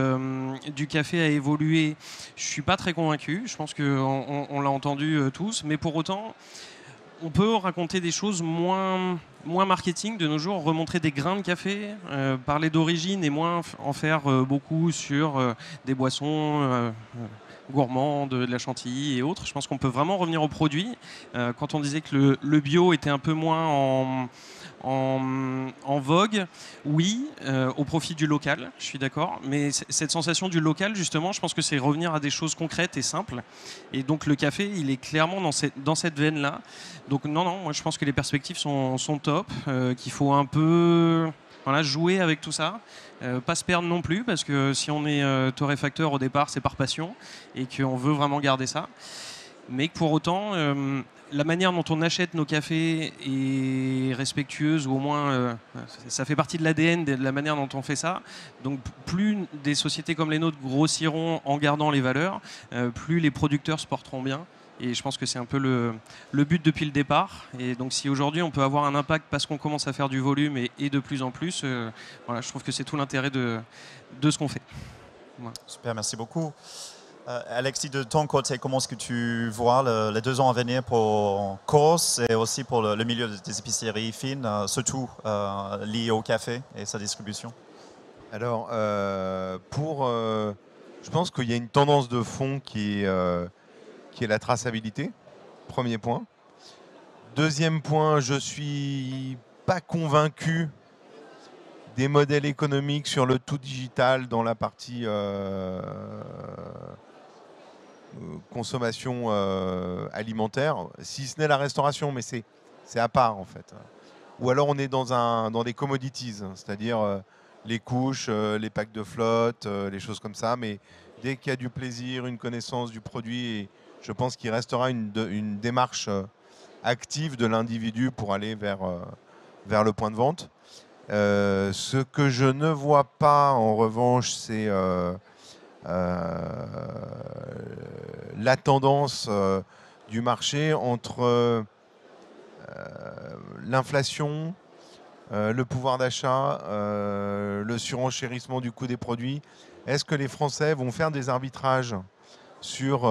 café a évolué? Je ne suis pas très convaincu. Je pense qu'on l'a entendu tous. Mais pour autant, on peut raconter des choses moins marketing de nos jours, remontrer des grains de café, parler d'origine et moins en faire beaucoup sur des boissons gourmandes, de la chantilly et autres. Je pense qu'on peut vraiment revenir au produit. Quand on disait que le bio était un peu moins en vogue, oui, au profit du local, je suis d'accord, mais cette sensation du local, justement, je pense que c'est revenir à des choses concrètes et simples, et donc le café, il est clairement dans cette veine-là. Donc non, moi je pense que les perspectives sont top, qu'il faut un peu jouer avec tout ça, pas se perdre non plus, parce que si on est torréfacteur au départ, c'est par passion, et qu'on veut vraiment garder ça, mais que pour autant... la manière dont on achète nos cafés est respectueuse, ou au moins ça fait partie de l'ADN de la manière dont on fait ça. Donc plus des sociétés comme les nôtres grossiront en gardant les valeurs, plus les producteurs se porteront bien. Et je pense que c'est un peu le but depuis le départ. Et donc si aujourd'hui on peut avoir un impact parce qu'on commence à faire du volume et de plus en plus, voilà, je trouve que c'est tout l'intérêt de ce qu'on fait. Voilà. Super, merci beaucoup. Alexis, de ton côté, comment est-ce que tu vois les 2 ans à venir pour Course et aussi pour le milieu des épiceries fines, surtout liées au café et sa distribution? Alors, je pense qu'il y a une tendance de fond qui est la traçabilité, premier point. Deuxième point, je ne suis pas convaincu des modèles économiques sur le tout digital dans la partie consommation alimentaire, si ce n'est la restauration, mais c'est à part en fait. Ou alors on est dans des commodities, c'est-à-dire les couches, les packs de flotte, les choses comme ça, mais dès qu'il y a du plaisir, une connaissance du produit, et je pense qu'il restera une démarche active de l'individu pour aller vers le point de vente. Ce que je ne vois pas en revanche, c'est la tendance du marché entre l'inflation, le pouvoir d'achat, le surenchérissement du coût des produits. Est-ce que les Français vont faire des arbitrages sur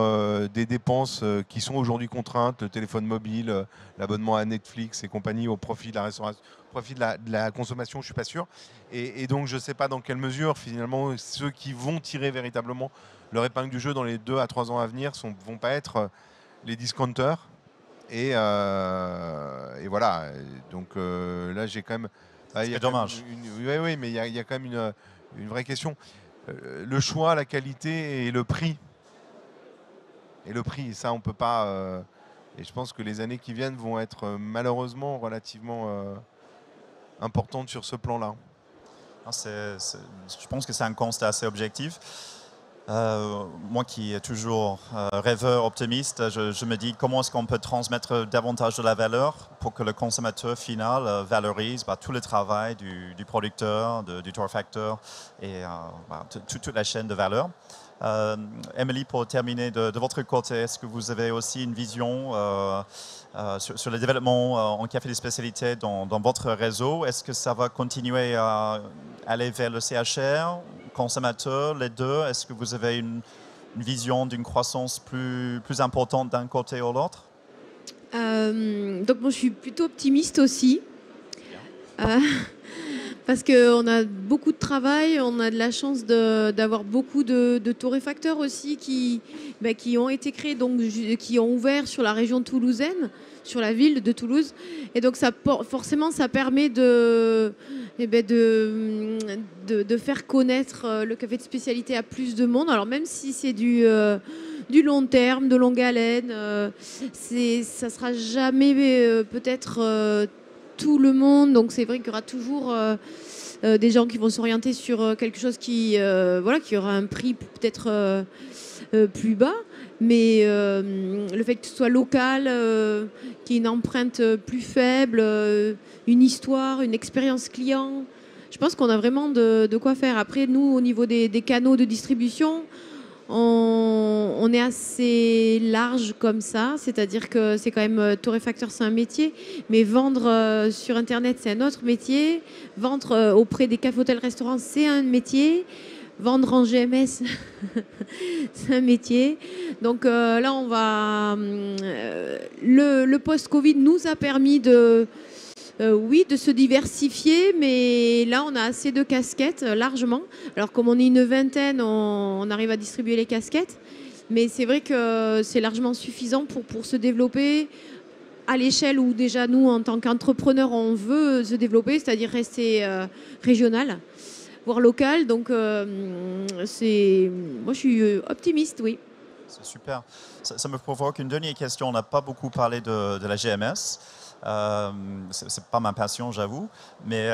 des dépenses qui sont aujourd'hui contraintes, le téléphone mobile, l'abonnement à Netflix et compagnie, au profit de la restauration, au profit de la consommation, je ne suis pas sûr. Et donc, je ne sais pas dans quelle mesure, finalement, ceux qui vont tirer véritablement leur épingle du jeu dans les 2 à 3 ans à venir ne vont pas être les discounters. Et voilà. Donc là, j'ai quand même... C'est dommage. Oui, mais il y a quand même une vraie question. Le choix, la qualité et le prix. Et ça, on peut pas... et je pense que les années qui viennent vont être malheureusement relativement importantes sur ce plan-là. Je pense que c'est un constat assez objectif. Moi qui est toujours rêveur, optimiste, je me dis comment est-ce qu'on peut transmettre davantage de la valeur pour que le consommateur final valorise tout le travail du producteur, du torréfacteur et toute la chaîne de valeur. Émilie, pour terminer de votre côté, est-ce que vous avez aussi une vision sur le développement en café de spécialité dans votre réseau? Est-ce que ça va continuer à aller vers le CHR, consommateur, les deux? Est-ce que vous avez une vision d'une croissance plus importante d'un côté ou l'autre? Donc moi, je suis plutôt optimiste aussi. Parce qu'on a beaucoup de travail, on a de la chance d'avoir beaucoup de torréfacteurs aussi qui ont été créés, donc qui ont ouvert sur la région toulousaine, sur la ville de Toulouse. Et donc forcément, ça permet de faire connaître le café de spécialité à plus de monde. Alors même si c'est du long terme, de longue haleine, ça sera jamais peut-être tout le monde. Donc c'est vrai qu'il y aura toujours des gens qui vont s'orienter sur quelque chose qui aura un prix peut-être plus bas. Mais le fait que ce soit local, qu'il y ait une empreinte plus faible, une histoire, une expérience client, je pense qu'on a vraiment de quoi faire. Après, nous, au niveau des canaux de distribution, on est assez large comme ça, c'est-à-dire que c'est quand même torréfacteur, c'est un métier, mais vendre sur Internet, c'est un autre métier. Vendre auprès des cafés, hôtels, restaurants, c'est un métier. Vendre en GMS, c'est un métier. Donc là, on va. Le post-Covid nous a permis de se diversifier, mais là, on a assez de casquettes, largement. Alors, comme on est une vingtaine, on arrive à distribuer les casquettes. Mais c'est vrai que c'est largement suffisant pour se développer à l'échelle où déjà, nous, en tant qu'entrepreneurs, on veut se développer, c'est-à-dire rester régional, voire local. Donc, moi, je suis optimiste, oui. C'est super. Ça me provoque une dernière question. On n'a pas beaucoup parlé de la GMS. C'est pas ma passion, j'avoue, mais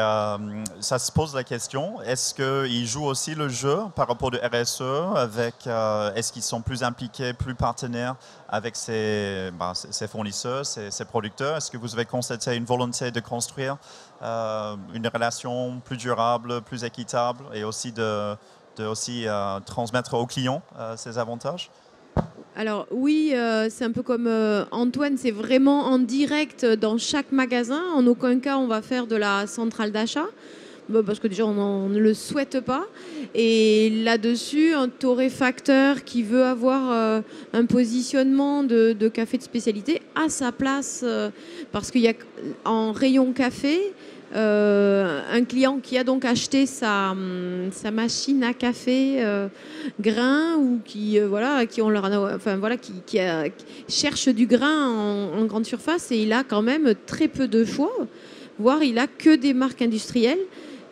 ça se pose la question, est-ce qu'ils jouent aussi le jeu par rapport au RSE avec, est-ce qu'ils sont plus impliqués, plus partenaires avec ces fournisseurs, ces producteurs? Est-ce que vous avez constaté une volonté de construire une relation plus durable, plus équitable et aussi de transmettre aux clients ces avantages? Alors oui, c'est un peu comme Antoine, c'est vraiment en direct dans chaque magasin. En aucun cas, on va faire de la centrale d'achat, parce que déjà, on ne le souhaite pas. Et là-dessus, un torréfacteur qui veut avoir un positionnement de café de spécialité a sa place, parce qu'il y a en rayon café, un client qui a donc acheté sa machine à café grain ou qui cherche du grain en grande surface, et il a quand même très peu de choix, voire il a que des marques industrielles,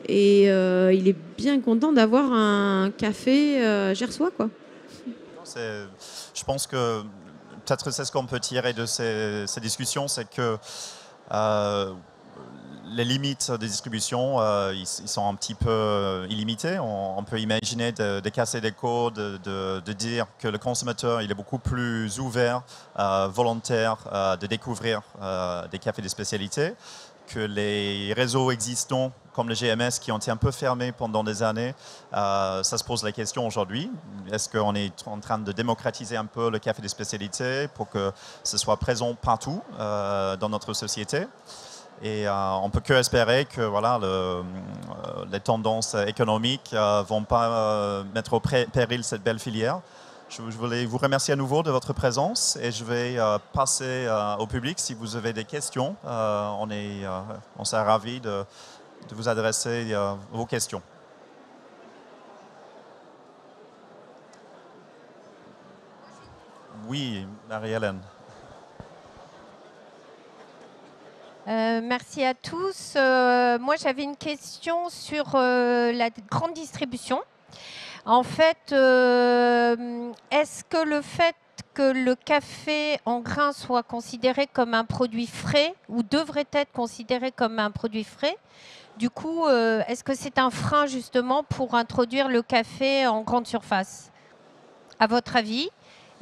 et il est bien content d'avoir un café gersois, quoi. Je pense que peut-être c'est ce qu'on peut tirer de ces discussions, c'est que les limites de distribution, ils sont un petit peu illimités. On peut imaginer de casser des codes, de dire que le consommateur il est beaucoup plus ouvert, volontaire de découvrir des cafés de spécialité, que les réseaux existants comme le GMS qui ont été un peu fermés pendant des années, ça se pose la question aujourd'hui. Est-ce qu'on est en train de démocratiser un peu le café de spécialité pour que ce soit présent partout dans notre société? Et on ne peut que espérer que voilà, les tendances économiques ne vont pas mettre au péril cette belle filière. Je voulais vous remercier à nouveau de votre présence et je vais passer au public si vous avez des questions. On serait ravis de vous adresser vos questions. Oui, Marie-Hélène. Merci à tous. Moi, j'avais une question sur la grande distribution. En fait, est-ce que le fait que le café en grains soit considéré comme un produit frais ou devrait être considéré comme un produit frais, du coup, est-ce que c'est un frein justement pour introduire le café en grande surface, à votre avis?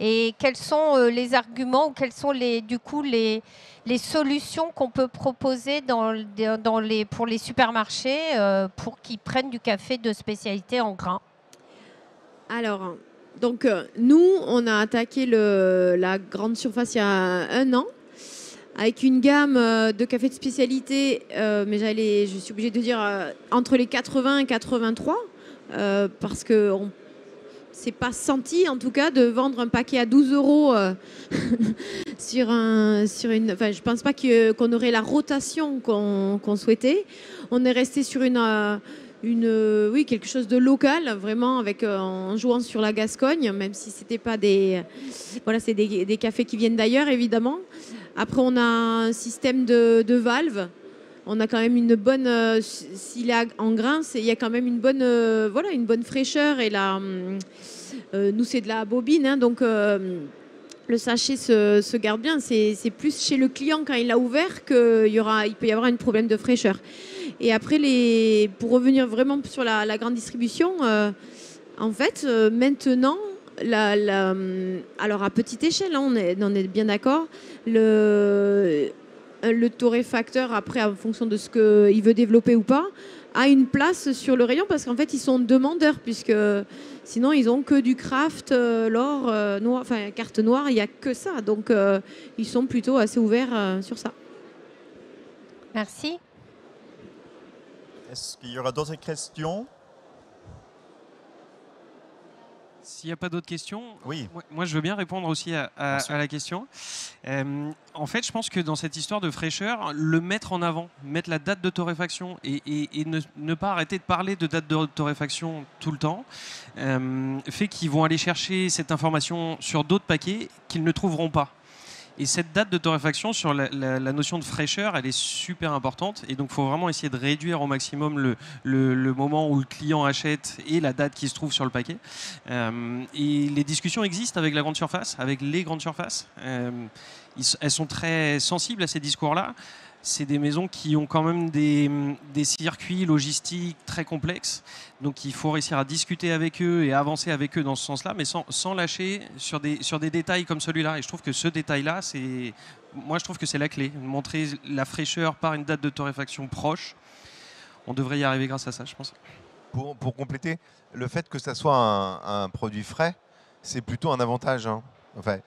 Et quels sont les arguments ou quelles sont du coup les solutions qu'on peut proposer pour les supermarchés pour qu'ils prennent du café de spécialité en grains? Alors, donc, nous, on a attaqué la grande surface il y a un an avec une gamme de café de spécialité, mais je suis obligée de dire entre les 80 et 83, parce qu'on ne s'est pas senti, en tout cas, de vendre un paquet à 12 euros sur une... Enfin, je ne pense pas qu'on aurait la rotation qu'on souhaitait. On est resté sur oui, quelque chose de local, vraiment, en jouant sur la Gascogne, même si c'était pas voilà, c'est des cafés qui viennent d'ailleurs, évidemment. Après, on a un système de valves. On a quand même une bonne, s'il est en grains, il y a quand même une bonne, voilà, une bonne fraîcheur. Et là, nous, c'est de la bobine, hein, donc le sachet se garde bien. C'est plus chez le client quand il a ouvert qu'il peut y avoir un problème de fraîcheur. Et après, pour revenir vraiment sur la grande distribution, en fait, maintenant, alors à petite échelle, hein, on est bien d'accord, le torréfacteur, après, en fonction de ce qu'il veut développer ou pas, a une place sur le rayon parce qu'en fait, ils sont demandeurs, puisque sinon, ils n'ont que du craft, l'or, noir, enfin, carte noire, il n'y a que ça. Donc, ils sont plutôt assez ouverts sur ça. Merci. Est-ce qu'il y aura d'autres questions? S'il n'y a pas d'autres questions, oui. Moi je veux bien répondre aussi à la question. En fait, je pense que dans cette histoire de fraîcheur, le mettre en avant, mettre la date de torréfaction et ne pas arrêter de parler de date de torréfaction tout le temps, fait qu'ils vont aller chercher cette information sur d'autres paquets qu'ils ne trouveront pas. Et cette date de torréfaction sur la notion de fraîcheur, elle est super importante. Et donc, il faut vraiment essayer de réduire au maximum le moment où le client achète et la date qui se trouve sur le paquet. Et les discussions existent avec la grande surface, avec les grandes surfaces. Elles sont très sensibles à ces discours-là. C'est des maisons qui ont quand même des circuits logistiques très complexes. Donc il faut réussir à discuter avec eux et à avancer avec eux dans ce sens-là, mais sans lâcher sur des détails comme celui-là. Et je trouve que ce détail-là, moi je trouve que c'est la clé. Montrer la fraîcheur par une date de torréfaction proche. On devrait y arriver grâce à ça, je pense. Pour compléter, le fait que ça soit un produit frais, c'est plutôt un avantage, hein. Enfin,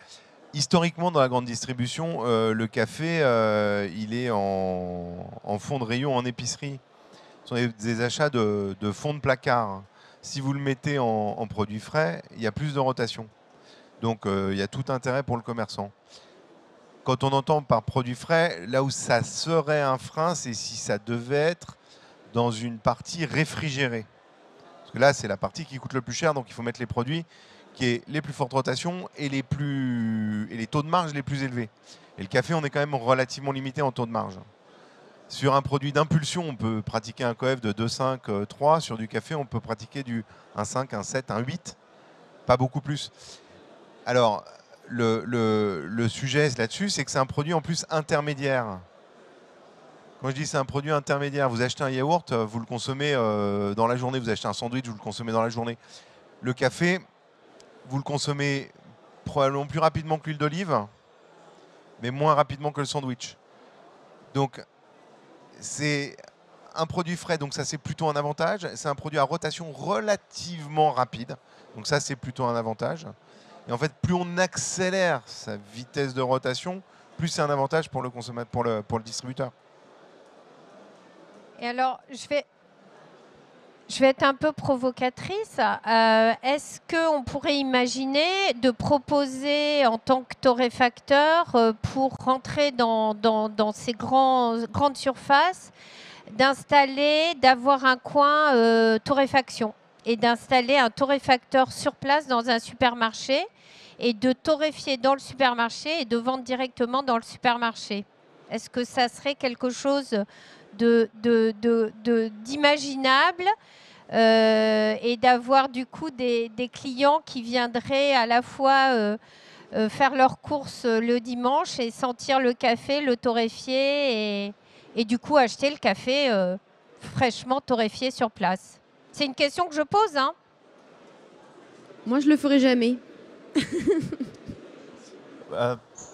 historiquement, dans la grande distribution, le café, il est en fond de rayon en épicerie. Ce sont des achats de fond de placard. Si vous le mettez en produit frais, il y a plus de rotation. Donc, il y a tout intérêt pour le commerçant. Quand on entend par produit frais, là où ça serait un frein, c'est si ça devait être dans une partie réfrigérée. Parce que là, c'est la partie qui coûte le plus cher, donc il faut mettre les produits qui est les plus fortes rotations et les taux de marge les plus élevés. Et le café, on est quand même relativement limité en taux de marge. Sur un produit d'impulsion, on peut pratiquer un coef de 2,5, 3. Sur du café, on peut pratiquer du 1,5, 1,7, 1,8. Pas beaucoup plus. Alors, le sujet là-dessus, c'est que c'est un produit en plus intermédiaire. Quand je dis c'est un produit intermédiaire, vous achetez un yaourt, vous le consommez dans la journée. Vous achetez un sandwich, vous le consommez dans la journée. Le café, vous le consommez probablement plus rapidement que l'huile d'olive, mais moins rapidement que le sandwich. Donc, c'est un produit frais, donc ça c'est plutôt un avantage. C'est un produit à rotation relativement rapide, donc ça c'est plutôt un avantage. Et en fait, plus on accélère sa vitesse de rotation, plus c'est un avantage pour le consommateur, pour le distributeur. Et alors, je vais être un peu provocatrice. Est-ce qu'on pourrait imaginer de proposer en tant que torréfacteur pour rentrer dans ces grandes surfaces, d'avoir un coin torréfaction et d'installer un torréfacteur sur place dans un supermarché et de torréfier dans le supermarché et de vendre directement dans le supermarché? Est-ce que ça serait quelque chose d'imaginable et d'avoir du coup des clients qui viendraient à la fois faire leurs courses le dimanche et sentir le café, le torréfier et du coup acheter le café fraîchement torréfié sur place? C'est une question que je pose, hein. Moi, je le ferai jamais.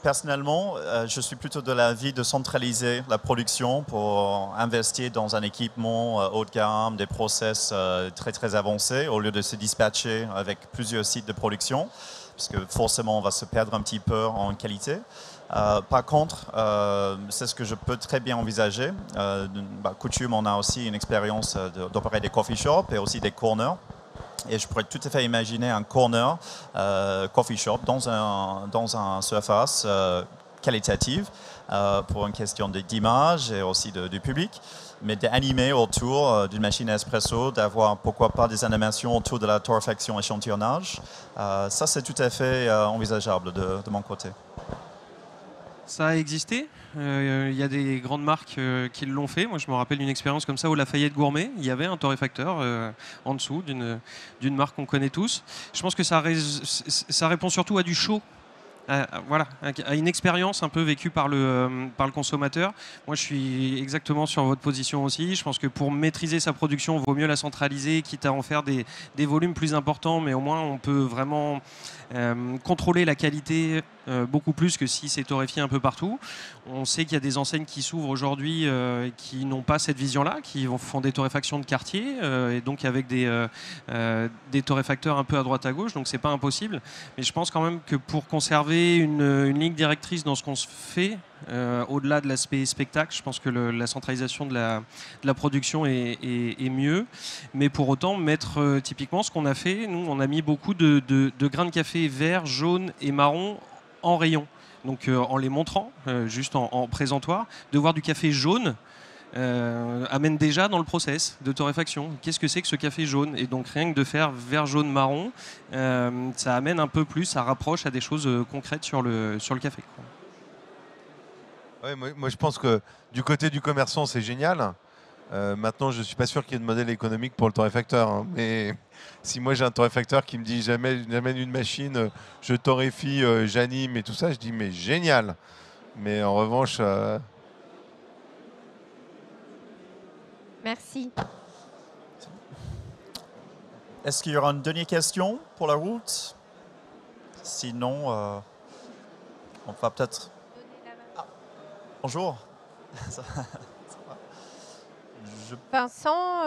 Personnellement, je suis plutôt de l'avis de centraliser la production pour investir dans un équipement haut de gamme, des process très très avancés, au lieu de se dispatcher avec plusieurs sites de production, parce que forcément on va se perdre un petit peu en qualité. Par contre, c'est ce que je peux très bien envisager. Coutume, on a aussi une expérience d'opérer des coffee shops et aussi des corners. Et je pourrais tout à fait imaginer un corner coffee shop dans un surface qualitative pour une question d'image et aussi du public, mais d'animer autour d'une machine à espresso, d'avoir pourquoi pas des animations autour de la torréfaction échantillonnage. Ça, c'est tout à fait envisageable de mon côté. Ça a existé. Il y a des grandes marques qui l'ont fait. Moi, je me rappelle d'une expérience comme ça au Lafayette Gourmet. Il y avait un torréfacteur en dessous d'une marque qu'on connaît tous. Je pense que ça répond surtout à du chaud. Voilà, à une expérience un peu vécue par le consommateur. Moi, je suis exactement sur votre position aussi. Je pense que pour maîtriser sa production, il vaut mieux la centraliser, quitte à en faire des volumes plus importants, mais au moins, on peut vraiment contrôler la qualité beaucoup plus que si c'est torréfié un peu partout. On sait qu'il y a des enseignes qui s'ouvrent aujourd'hui qui n'ont pas cette vision-là, qui font des torréfactions de quartier et donc avec des torréfacteurs un peu à droite à gauche, donc c'est pas impossible. Mais je pense quand même que pour conserver une ligne directrice dans ce qu'on se fait, au-delà de l'aspect spectacle, je pense que la centralisation de la production est mieux. Mais pour autant, mettre typiquement ce qu'on a fait, nous on a mis beaucoup de grains de café vert, jaune et marron en rayon. Donc en les montrant, juste en présentoir, de voir du café jaune amène déjà dans le process de torréfaction. Qu'est-ce que c'est que ce café jaune? Et donc rien que de faire vert, jaune, marron, ça amène un peu plus, ça rapproche à des choses concrètes sur le café, quoi. Ouais, moi, je pense que du côté du commerçant, c'est génial. Maintenant, je ne suis pas sûr qu'il y ait de modèle économique pour le torréfacteur, hein. Mais si moi j'ai un torréfacteur qui me dit j'amène une machine, je torréfie, j'anime et tout ça, je dis mais génial. Mais en revanche... Merci. Est-ce qu'il y aura une dernière question pour la route? Sinon, on va peut-être... Ah, bonjour. Vincent,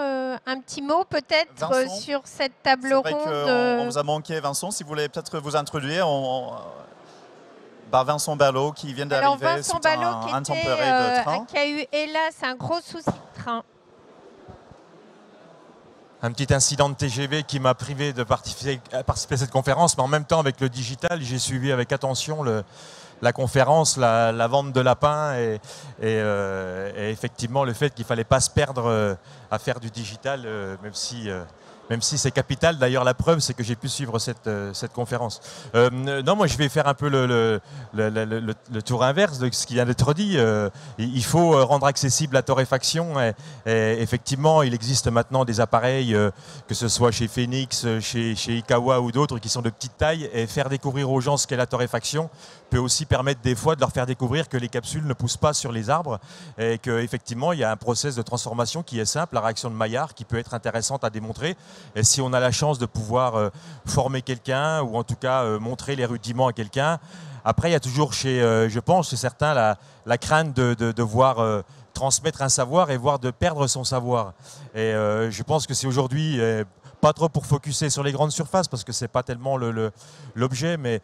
un petit mot peut-être sur cette table ronde. On vous a manqué, Vincent. Si vous voulez peut-être vous introduire, Vincent Ballot qui vient d'arriver suite à un intempéré de train. Qui a eu, hélas, un gros souci de train. Un petit incident de TGV qui m'a privé de participer à cette conférence, mais en même temps, avec le digital, j'ai suivi avec attention la conférence, la vente de lapins et effectivement le fait qu'il ne fallait pas se perdre à faire du digital, même si c'est capital. D'ailleurs, la preuve, c'est que j'ai pu suivre cette conférence. Non, moi, je vais faire un peu le tour inverse de ce qui vient d'être dit. Il faut rendre accessible la torréfaction. Et effectivement, il existe maintenant des appareils, que ce soit chez Phoenix, chez Ikawa ou d'autres, qui sont de petite taille. Et faire découvrir aux gens ce qu'est la torréfaction peut aussi permettre des fois de leur faire découvrir que les capsules ne poussent pas sur les arbres et qu'effectivement, il y a un process de transformation qui est simple, la réaction de Maillard, qui peut être intéressante à démontrer. Et si on a la chance de pouvoir former quelqu'un ou en tout cas montrer les rudiments à quelqu'un, après il y a toujours je pense chez certains la crainte de devoir transmettre un savoir et voire de perdre son savoir. Et je pense que c'est aujourd'hui pas trop pour focuser sur les grandes surfaces parce que c'est pas tellement l'objet, mais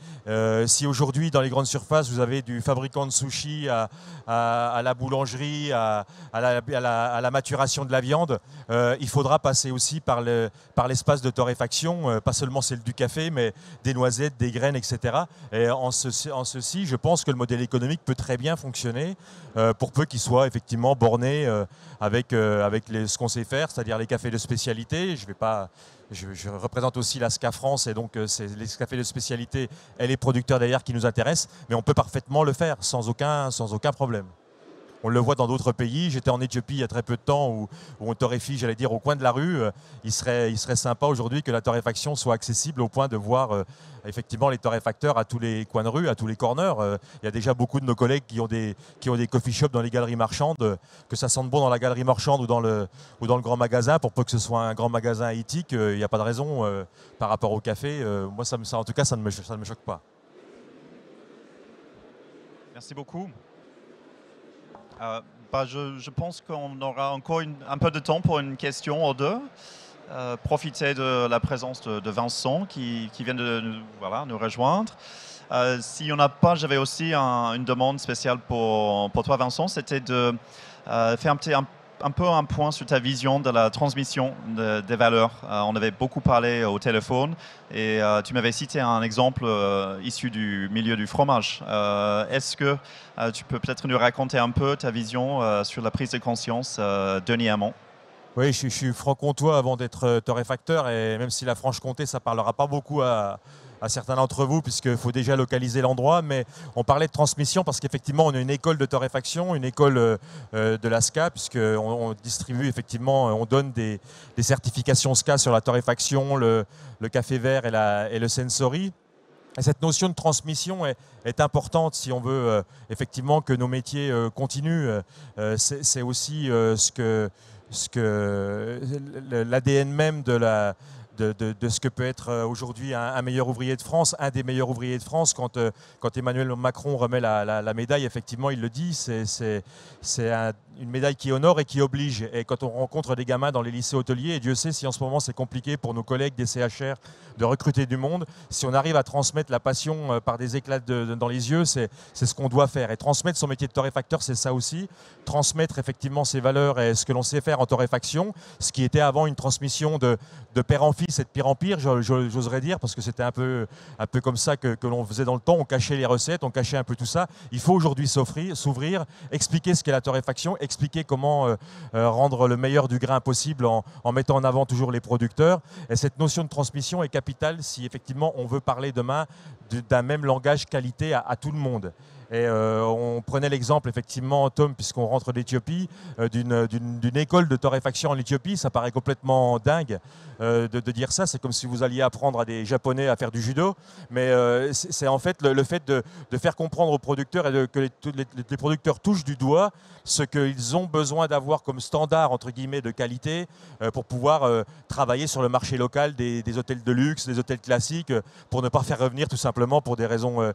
si aujourd'hui dans les grandes surfaces vous avez du fabricant de sushi à la boulangerie, à la maturation de la viande, il faudra passer aussi par l'espace de torréfaction, pas seulement celle du café, mais des noisettes, des graines, etc. Et en ceci, je pense que le modèle économique peut très bien fonctionner pour peu qu'il soit effectivement borné avec ce qu'on sait faire, c'est-à-dire les cafés de spécialité. Je représente aussi la SCA France et donc c'est les cafés de spécialité et les producteurs derrière qui nous intéressent, mais on peut parfaitement le faire sans aucun problème. On le voit dans d'autres pays. J'étais en Éthiopie il y a très peu de temps où on torréfie, j'allais dire, au coin de la rue. Il serait sympa aujourd'hui que la torréfaction soit accessible au point de voir effectivement les torréfacteurs à tous les coins de rue, à tous les corners. Il y a déjà beaucoup de nos collègues qui ont des coffee shops dans les galeries marchandes, que ça sente bon dans la galerie marchande ou dans le grand magasin, pour peu que ce soit un grand magasin éthique. Il n'y a pas de raison par rapport au café. Moi, en tout cas, ça ne me choque pas. Merci beaucoup. Je pense qu'on aura encore un peu de temps pour une question ou deux. Profitez de la présence de Vincent qui vient de nous rejoindre. S'il n'y en a pas, j'avais aussi une demande spéciale pour toi, Vincent. C'était de faire un peu un point sur ta vision de la transmission des valeurs. On avait beaucoup parlé au téléphone et tu m'avais cité un exemple issu du milieu du fromage. Est-ce que tu peux peut-être nous raconter un peu ta vision sur la prise de conscience, Denis Hamon? Oui, je suis franc-comtois avant d'être torréfacteur et même si la Franche-Comté, ça ne parlera pas beaucoup à certains d'entre vous, puisqu'il faut déjà localiser l'endroit, mais on parlait de transmission parce qu'effectivement, on a une école de torréfaction, une école de la SCA, puisqu'on distribue effectivement, on donne des certifications SCA sur la torréfaction, le café vert et le sensory. Et cette notion de transmission est importante si on veut effectivement que nos métiers continuent. C'est aussi ce que l'ADN même de ce que peut être aujourd'hui un meilleur ouvrier de France, un des meilleurs ouvriers de France. Quand Emmanuel Macron remet la médaille, effectivement, il le dit, c'est une médaille qui honore et qui oblige. Et quand on rencontre des gamins dans les lycées hôteliers, et Dieu sait si en ce moment c'est compliqué pour nos collègues des CHR de recruter du monde, si on arrive à transmettre la passion par des éclats dans les yeux, c'est ce qu'on doit faire. Et transmettre son métier de torréfacteur, c'est ça aussi. Transmettre effectivement ses valeurs et ce que l'on sait faire en torréfaction, ce qui était avant une transmission de père en fils et de pire en pire, j'oserais dire, parce que c'était un peu comme ça que l'on faisait dans le temps. On cachait les recettes, on cachait un peu tout ça. Il faut aujourd'hui s'ouvrir, expliquer ce qu'est la torréfaction, expliquer comment rendre le meilleur du grain possible en mettant en avant toujours les producteurs. Et cette notion de transmission est capitale si effectivement on veut parler demain d'un même langage qualité à tout le monde. Et on prenait l'exemple, effectivement, Tom, puisqu'on rentre d'Éthiopie, d'une école de torréfaction en Éthiopie. Ça paraît complètement dingue de dire ça. C'est comme si vous alliez apprendre à des Japonais à faire du judo. Mais c'est en fait le fait de faire comprendre aux producteurs et que les producteurs touchent du doigt ce qu'ils ont besoin d'avoir comme standard, entre guillemets, de qualité pour pouvoir travailler sur le marché local des hôtels de luxe, des hôtels classiques, pour ne pas faire revenir tout simplement pour des raisons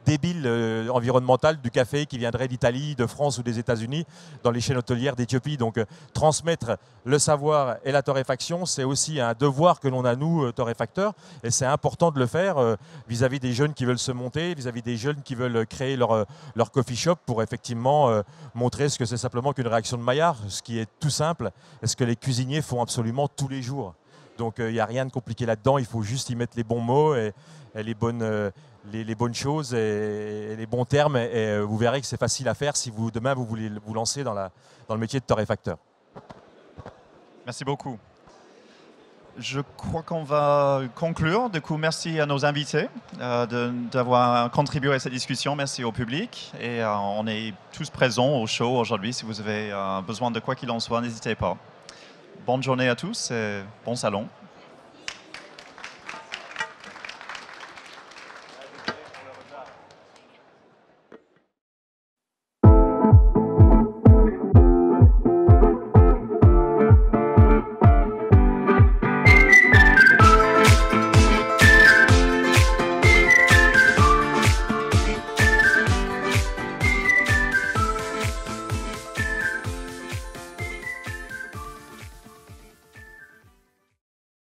débile environnementale du café qui viendrait d'Italie, de France ou des États-Unis dans les chaînes hôtelières d'Éthiopie. Donc transmettre le savoir et la torréfaction, c'est aussi un devoir que l'on a, nous, torréfacteurs, et c'est important de le faire vis-à-vis des jeunes qui veulent se monter, vis-à-vis des jeunes qui veulent créer leur coffee shop pour effectivement montrer ce que c'est simplement qu'une réaction de Maillard, ce qui est tout simple, et ce que les cuisiniers font absolument tous les jours. Donc il n'y a rien de compliqué là-dedans, il faut juste y mettre les bons mots et les bonnes choses et les bons termes, et vous verrez que c'est facile à faire si demain vous voulez vous lancer dans le métier de torréfacteur. Merci beaucoup. Je crois qu'on va conclure. Du coup, merci à nos invités d'avoir contribué à cette discussion. Merci au public. Et on est tous présents au show aujourd'hui. Si vous avez besoin de quoi qu'il en soit, n'hésitez pas. Bonne journée à tous et bon salon.